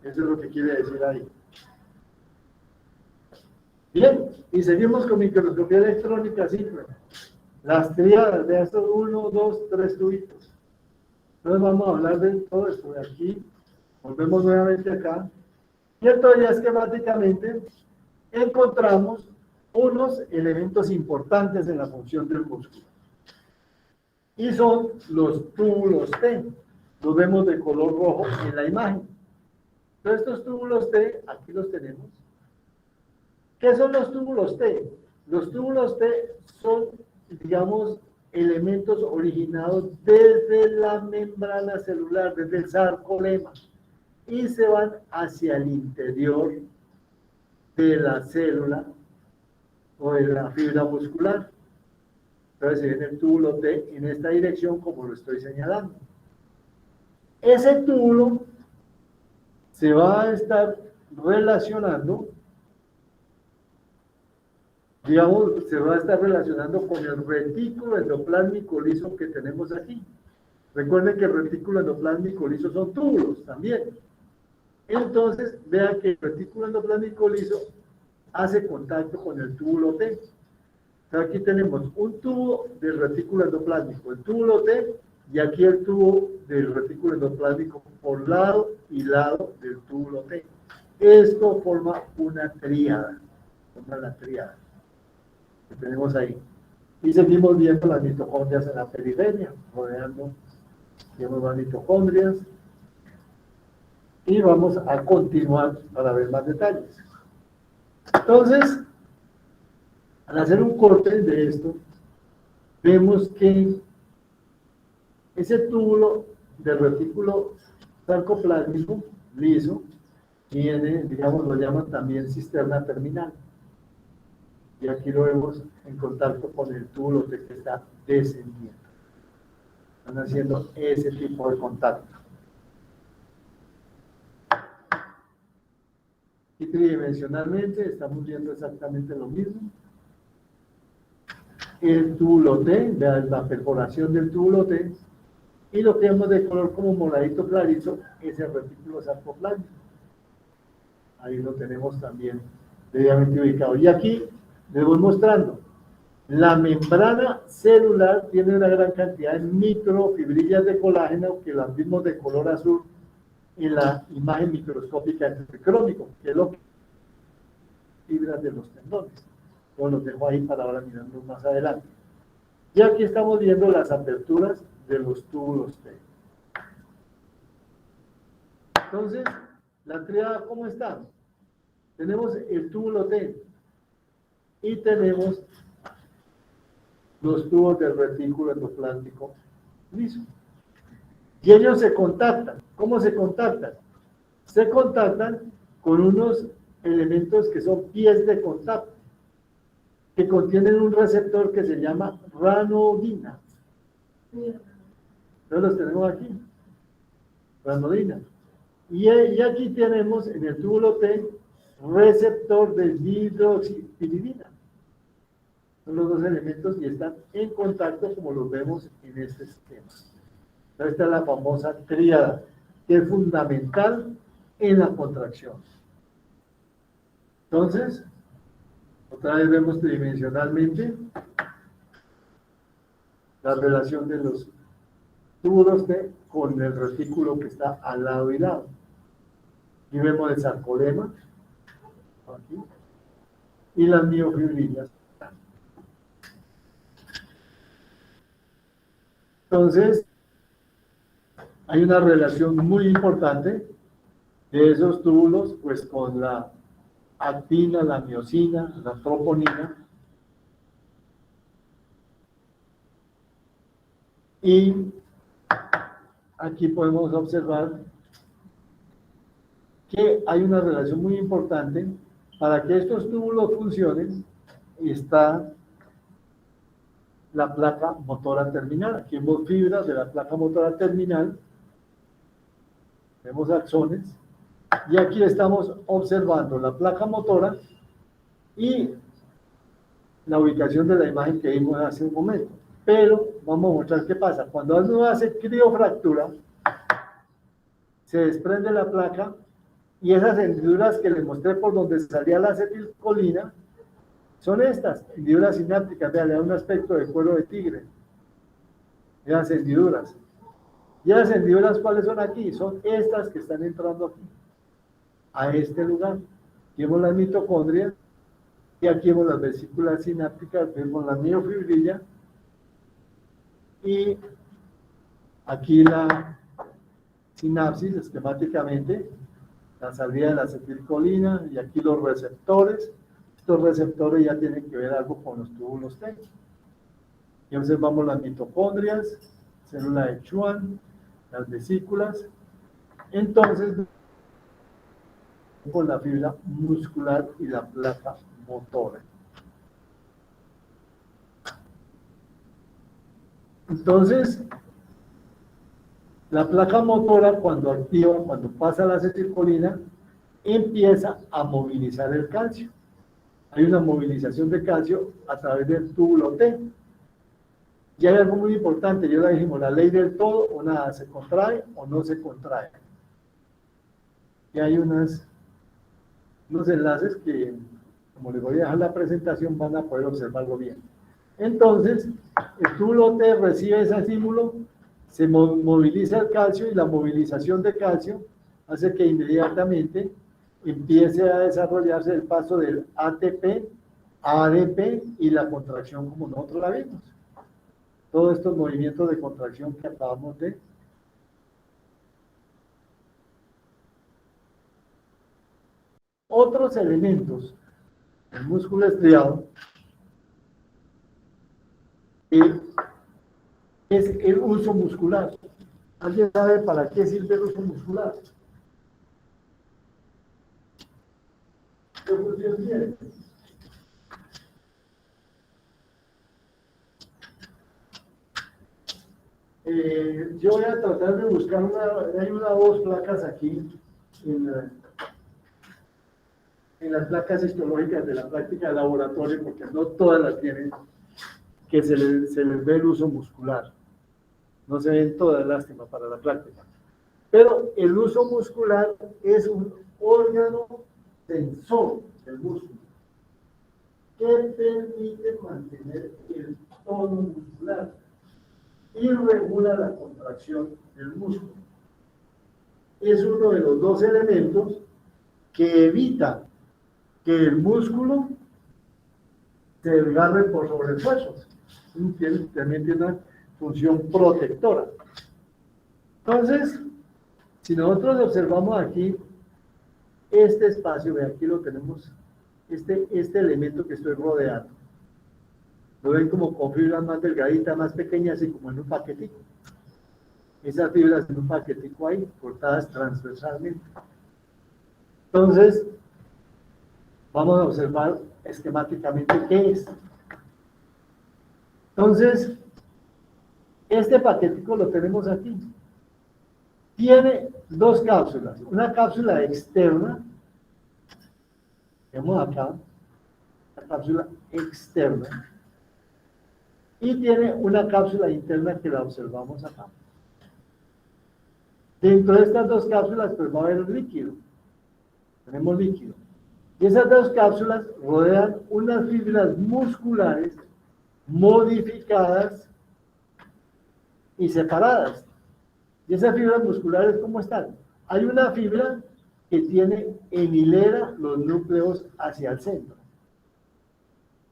Eso es lo que quiere decir ahí. Bien, y seguimos con microscopía electrónica simple. Las tríadas de estos 1, 2, 3 tubitos. Entonces vamos a hablar de todo esto de aquí. Volvemos nuevamente acá. Y entonces ya esquemáticamente encontramos unos elementos importantes en la función del músculo. Y son los túbulos T. Los vemos de color rojo en la imagen. Entonces estos túbulos T, aquí los tenemos. ¿Qué son los túbulos T? Los túbulos T son, digamos, elementos originados desde la membrana celular, desde el sarcolema, y se van hacia el interior de la célula o de la fibra muscular. Entonces se viene el túbulo T en esta dirección como lo estoy señalando. Ese túbulo se va a estar relacionando, digamos, se va a estar relacionando con el retículo endoplásmico liso que tenemos aquí. Recuerden que el retículo endoplásmico liso son túbulos también. Entonces, vean que el retículo endoplásmico liso hace contacto con el túbulo T. Entonces, aquí tenemos un tubo del retículo endoplásmico, el túbulo T, y aquí el tubo del retículo endoplásmico por lado y lado del túbulo T. Esto forma una tríada, forma la tríada que tenemos ahí. Y seguimos viendo las mitocondrias en la periferia, rodeando, tenemos las mitocondrias. Y vamos a continuar para ver más detalles. Entonces, al hacer un corte de esto, vemos que ese túbulo del retículo sarcoplásmico liso tiene, digamos, lo llaman también cisterna terminal. Y aquí lo vemos en contacto con el túbulo que está descendiendo. Están haciendo ese tipo de contacto. Y tridimensionalmente estamos viendo exactamente lo mismo. El túbulo T, la perforación del túbulo T, y lo que vemos de color como moradito clarito es el retículo sarcoplásmico. Ahí lo tenemos también debidamente ubicado. Y aquí les voy mostrando. La membrana celular tiene una gran cantidad de microfibrillas de colágeno que las vimos de color azul en la imagen microscópica del tricrómico, que es lo que fibras de los tendones. Yo los dejo ahí para ahora mirando más adelante. Y aquí estamos viendo las aperturas de los túbulos T. Entonces, la triada, ¿cómo está? Tenemos el túbulo T y tenemos los tubos del retículo endoplástico liso. Y ellos se contactan. ¿Cómo se contactan? Se contactan con unos elementos que son pies de contacto, que contienen un receptor que se llama ranodina. Entonces los tenemos aquí. Ranodina. Y aquí tenemos en el túbulo T receptor de hidroxipiridina. Son los dos elementos y están en contacto como los vemos en este esquema. Esta es la famosa tríada, que es fundamental en la contracción. Entonces, otra vez vemos tridimensionalmente la relación de los túbulos T con el retículo que está al lado y lado. Y vemos el sarcolema aquí, y las miofibrillas. Entonces, hay una relación muy importante de esos túbulos, pues con la actina, la miosina, la troponina. Y aquí podemos observar que hay una relación muy importante para que estos túbulos funcionen. Está la placa motora terminal. Aquí vemos fibras de la placa motora terminal, vemos axones, y aquí estamos observando la placa motora y la ubicación de la imagen que vimos hace un momento. Pero vamos a mostrar qué pasa. Cuando uno hace criofractura, se desprende la placa y esas hendiduras que les mostré por donde salía la acetilcolina son estas, hendiduras sinápticas. Vean, le da un aspecto de cuero de tigre. Esas hendiduras. ¿Y las hendiduras cuáles son aquí? Son estas que están entrando aquí, a este lugar. Aquí vemos las mitocondrias, y aquí vemos las vesículas sinápticas, vemos la miofibrilla, y aquí la sinapsis, esquemáticamente, la salida de la acetilcolina, y aquí los receptores. Estos receptores ya tienen que ver algo con los túbulos T. Y observamos las mitocondrias, célula de Schwann, las vesículas. Entonces, con la fibra muscular y la placa motora. Entonces, la placa motora, cuando activa, cuando pasa la acetilcolina, empieza a movilizar el calcio. Hay una movilización de calcio a través del túbulo T. Y hay algo muy importante, ya lo dijimos, la ley del todo, o nada, se contrae o no se contrae. Y hay unos enlaces que, como les voy a dejar la presentación, van a poder observarlo bien. Entonces, el túbulo T recibe ese estímulo, se moviliza el calcio, y la movilización de calcio hace que inmediatamente empiece a desarrollarse el paso del ATP a ADP y la contracción como nosotros la vimos. Todos estos movimientos de contracción que acabamos de... Otros elementos del músculo estriado es el uso muscular. ¿Alguien sabe para qué sirve el uso muscular? ¿Qué función tiene? Yo voy a tratar de buscar hay una o dos placas aquí en las placas histológicas de la práctica de laboratorio, porque no todas las tienen, que se les ve el uso muscular. No se ven todas, lástima, para la práctica. Pero el uso muscular es un órgano sensor del músculo que permite mantener el tono muscular y regula la contracción del músculo. Es uno de los dos elementos que evita que el músculo se desgarre por sobreesfuerzos. También tiene una función protectora. Entonces, si nosotros observamos aquí este espacio, ve, aquí lo tenemos, este elemento que estoy rodeando. Lo ven como con fibras más delgaditas, más pequeñas, así como en un paquetico. Esas fibras en un paquetico ahí, cortadas transversalmente. Entonces, vamos a observar esquemáticamente qué es. Entonces, este paquetico lo tenemos aquí. Tiene dos cápsulas. Una cápsula externa, vemos acá, la cápsula externa, y tiene una cápsula interna que la observamos acá. Dentro de estas dos cápsulas, pues va a haber líquido. Tenemos líquido. Y esas dos cápsulas rodean unas fibras musculares modificadas y separadas. ¿Y esas fibras musculares cómo están? Hay una fibra que tiene en hilera los núcleos hacia el centro.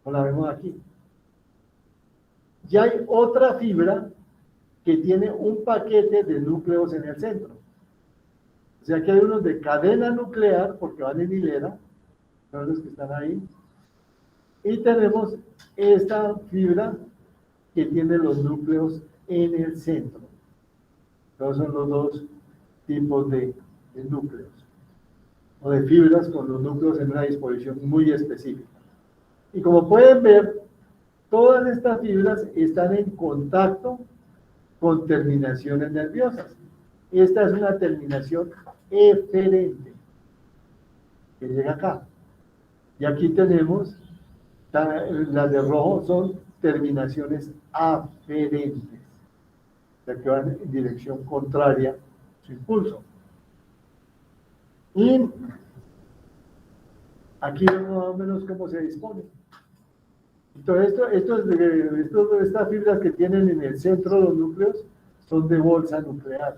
Como la vemos aquí. Y hay otra fibra que tiene un paquete de núcleos en el centro. O sea que hay unos de cadena nuclear, porque van en hilera, son los que están ahí. Y tenemos esta fibra que tiene los núcleos en el centro. Esos son los dos tipos de núcleos, o de fibras con los núcleos en una disposición muy específica. Y como pueden ver, todas estas fibras están en contacto con terminaciones nerviosas. Esta es una terminación eferente que llega acá. Y aquí tenemos, las de rojo son terminaciones aferentes, o sea que van en dirección contraria a su impulso. Y aquí vemos más o menos cómo se dispone. Entonces, estas fibras que tienen en el centro los núcleos son de bolsa nuclear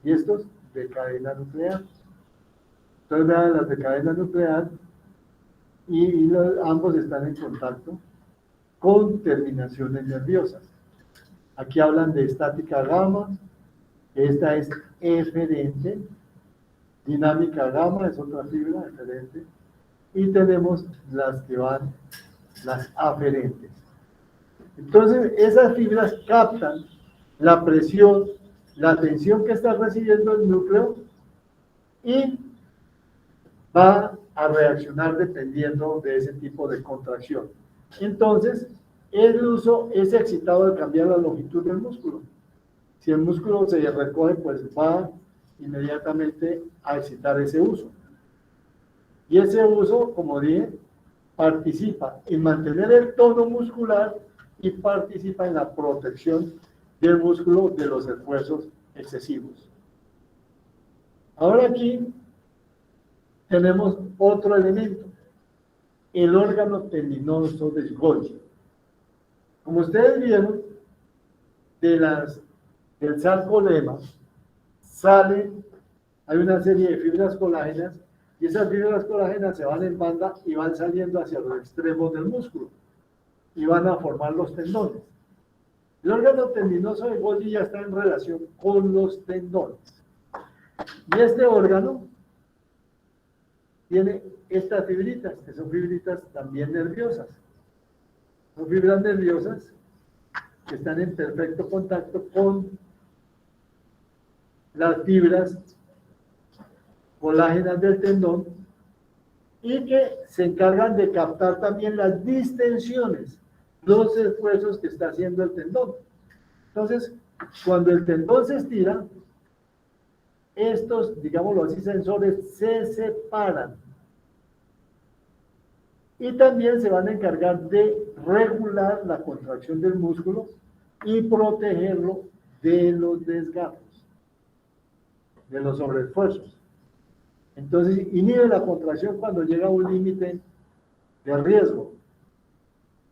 y estos de cadena nuclear. Entonces vean las de cadena nuclear y ambos están en contacto con terminaciones nerviosas. Aquí hablan de estática gamma, esta es eferente, dinámica gamma es otra fibra eferente, y tenemos las que van, las aferentes. Entonces, esas fibras captan la presión, la tensión que está recibiendo el núcleo y va a reaccionar dependiendo de ese tipo de contracción. Entonces, el uso es excitado al cambiar la longitud del músculo. Si el músculo se recoge, pues va inmediatamente a excitar ese uso. Y ese uso, como dije, participa en mantener el tono muscular y participa en la protección del músculo de los esfuerzos excesivos. Ahora aquí tenemos otro elemento, el órgano tendinoso de Golgi. Como ustedes vieron, del sarcolema hay una serie de fibras colágenas y esas fibras colágenas se van en banda y van saliendo hacia los extremos del músculo y van a formar los tendones. El órgano tendinoso de Golgi ya está en relación con los tendones. Y este órgano tiene estas fibritas, que son fibritas también nerviosas. Son fibras nerviosas que están en perfecto contacto con las fibras colágenas del tendón y que se encargan de captar también las distensiones, los esfuerzos que está haciendo el tendón. Entonces, cuando el tendón se estira, estos, digámoslo así, sensores se separan y también se van a encargar de regular la contracción del músculo y protegerlo de los desgarros, de los sobreesfuerzos. Entonces, inhibe la contracción cuando llega a un límite de riesgo.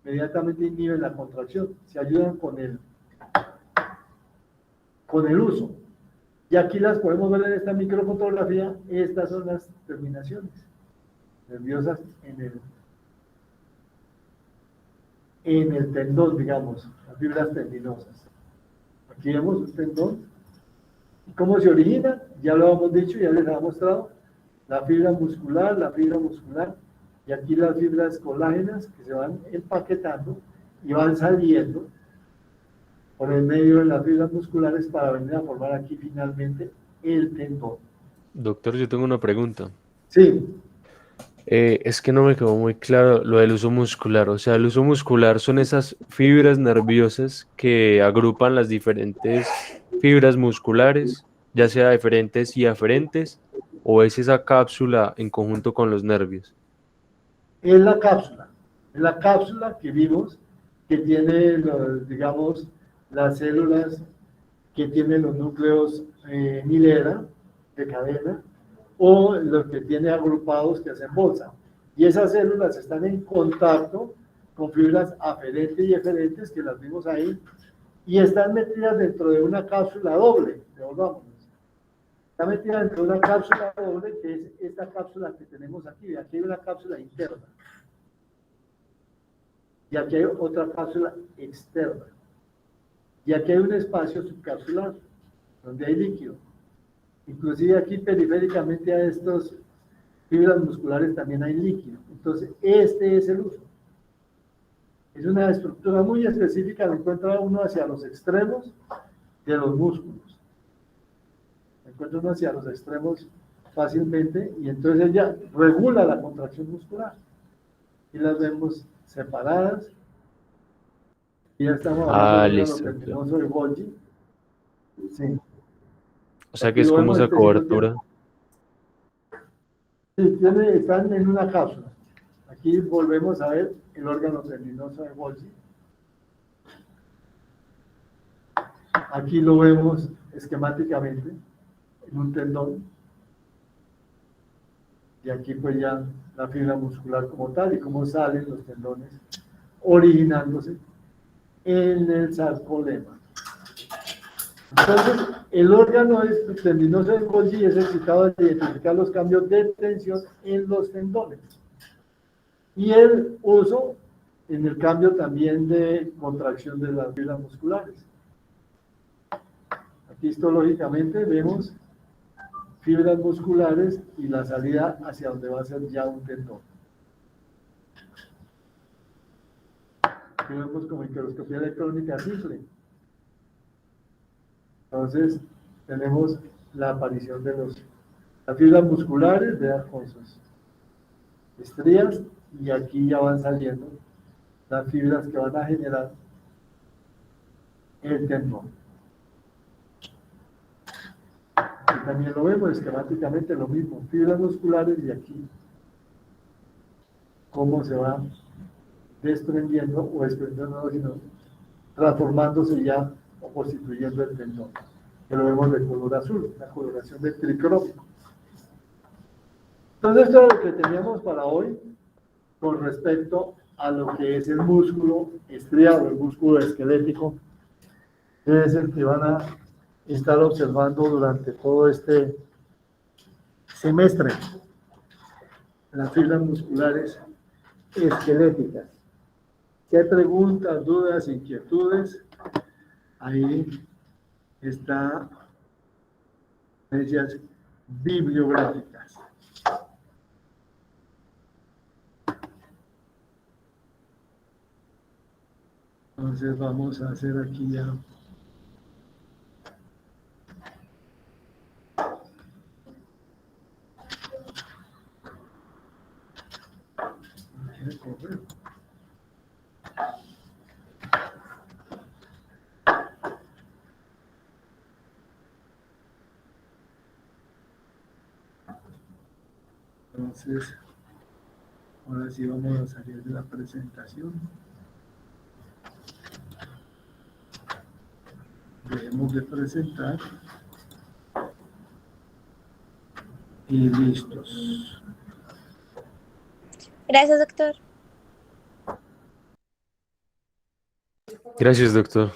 Inmediatamente inhibe la contracción. Se ayudan con el uso. Y aquí las podemos ver en esta microfotografía. Estas son las terminaciones nerviosas en el tendón, digamos, las fibras tendinosas. Aquí vemos un tendón. ¿Y cómo se origina? Ya lo hemos dicho, ya les he mostrado. La fibra muscular, y aquí las fibras colágenas que se van empaquetando y van saliendo por el medio de las fibras musculares para venir a formar aquí finalmente el tendón. Doctor, yo tengo una pregunta. Sí, Es que no me quedó muy claro lo del uso muscular. O sea, el uso muscular son esas fibras nerviosas que agrupan las diferentes fibras musculares, ya sea deferentes y aferentes, o es esa cápsula en conjunto con los nervios. es la cápsula que vimos que tiene, digamos, las células que tienen los núcleos en hilera, de cadena, o los que tiene agrupados que hacen bolsa. Y esas células están en contacto con fibras aferentes y eferentes, que las vimos ahí, y están metidas dentro de una cápsula doble, devolvámonos. Está metida dentro de una cápsula doble, que es esta cápsula que tenemos aquí. Aquí hay una cápsula interna. Y aquí hay otra cápsula externa. Y aquí hay un espacio subcapsular, donde hay líquido. Inclusive aquí periféricamente a estas fibras musculares también hay líquido. Entonces, este es el uso. Es una estructura muy específica, lo encuentra uno hacia los extremos de los músculos. Encuentra uno hacia los extremos fácilmente y entonces ella regula la contracción muscular. Y las vemos separadas. Y ya estamos hablando de Listo. lo tendinoso de Golgi. Sí. O sea que Aquí es lo como vemos esa específico. cobertura. Sí, están en una cápsula. Aquí volvemos a ver el órgano tendinoso de Golgi. Aquí lo vemos esquemáticamente en un tendón. Y aquí pues ya la fibra muscular como tal y cómo salen los tendones originándose en el sarcolema. Entonces, el órgano tendinoso de Golgi es excitado a identificar los cambios de tensión en los tendones. Y el uso en el cambio también de contracción de las fibras musculares. Aquí histológicamente vemos fibras musculares y la salida hacia donde va a ser ya un tendón. Aquí vemos como microscopía electrónica simple. Entonces, tenemos la aparición de las fibras musculares, vean con sus estrías, y aquí ya van saliendo las fibras que van a generar el tendón. Y también lo vemos esquemáticamente lo mismo, fibras musculares y aquí cómo se va desprendiendo o desprendiendo, sino transformándose ya o constituyendo el tendón, que lo vemos de color azul, la coloración del tricrópico. Entonces esto es lo que teníamos para hoy con respecto a lo que es el músculo estriado, el músculo esquelético, que es el que van a estar observando durante todo este semestre, las fibras musculares esqueléticas. Si hay preguntas, dudas, inquietudes, ahí está referencias bibliográficas. Entonces vamos a hacer aquí ya. Aquí el correo. Entonces, ahora sí vamos a salir de la presentación. Dejemos de presentar. Y listos. Gracias, doctor. Gracias, doctor.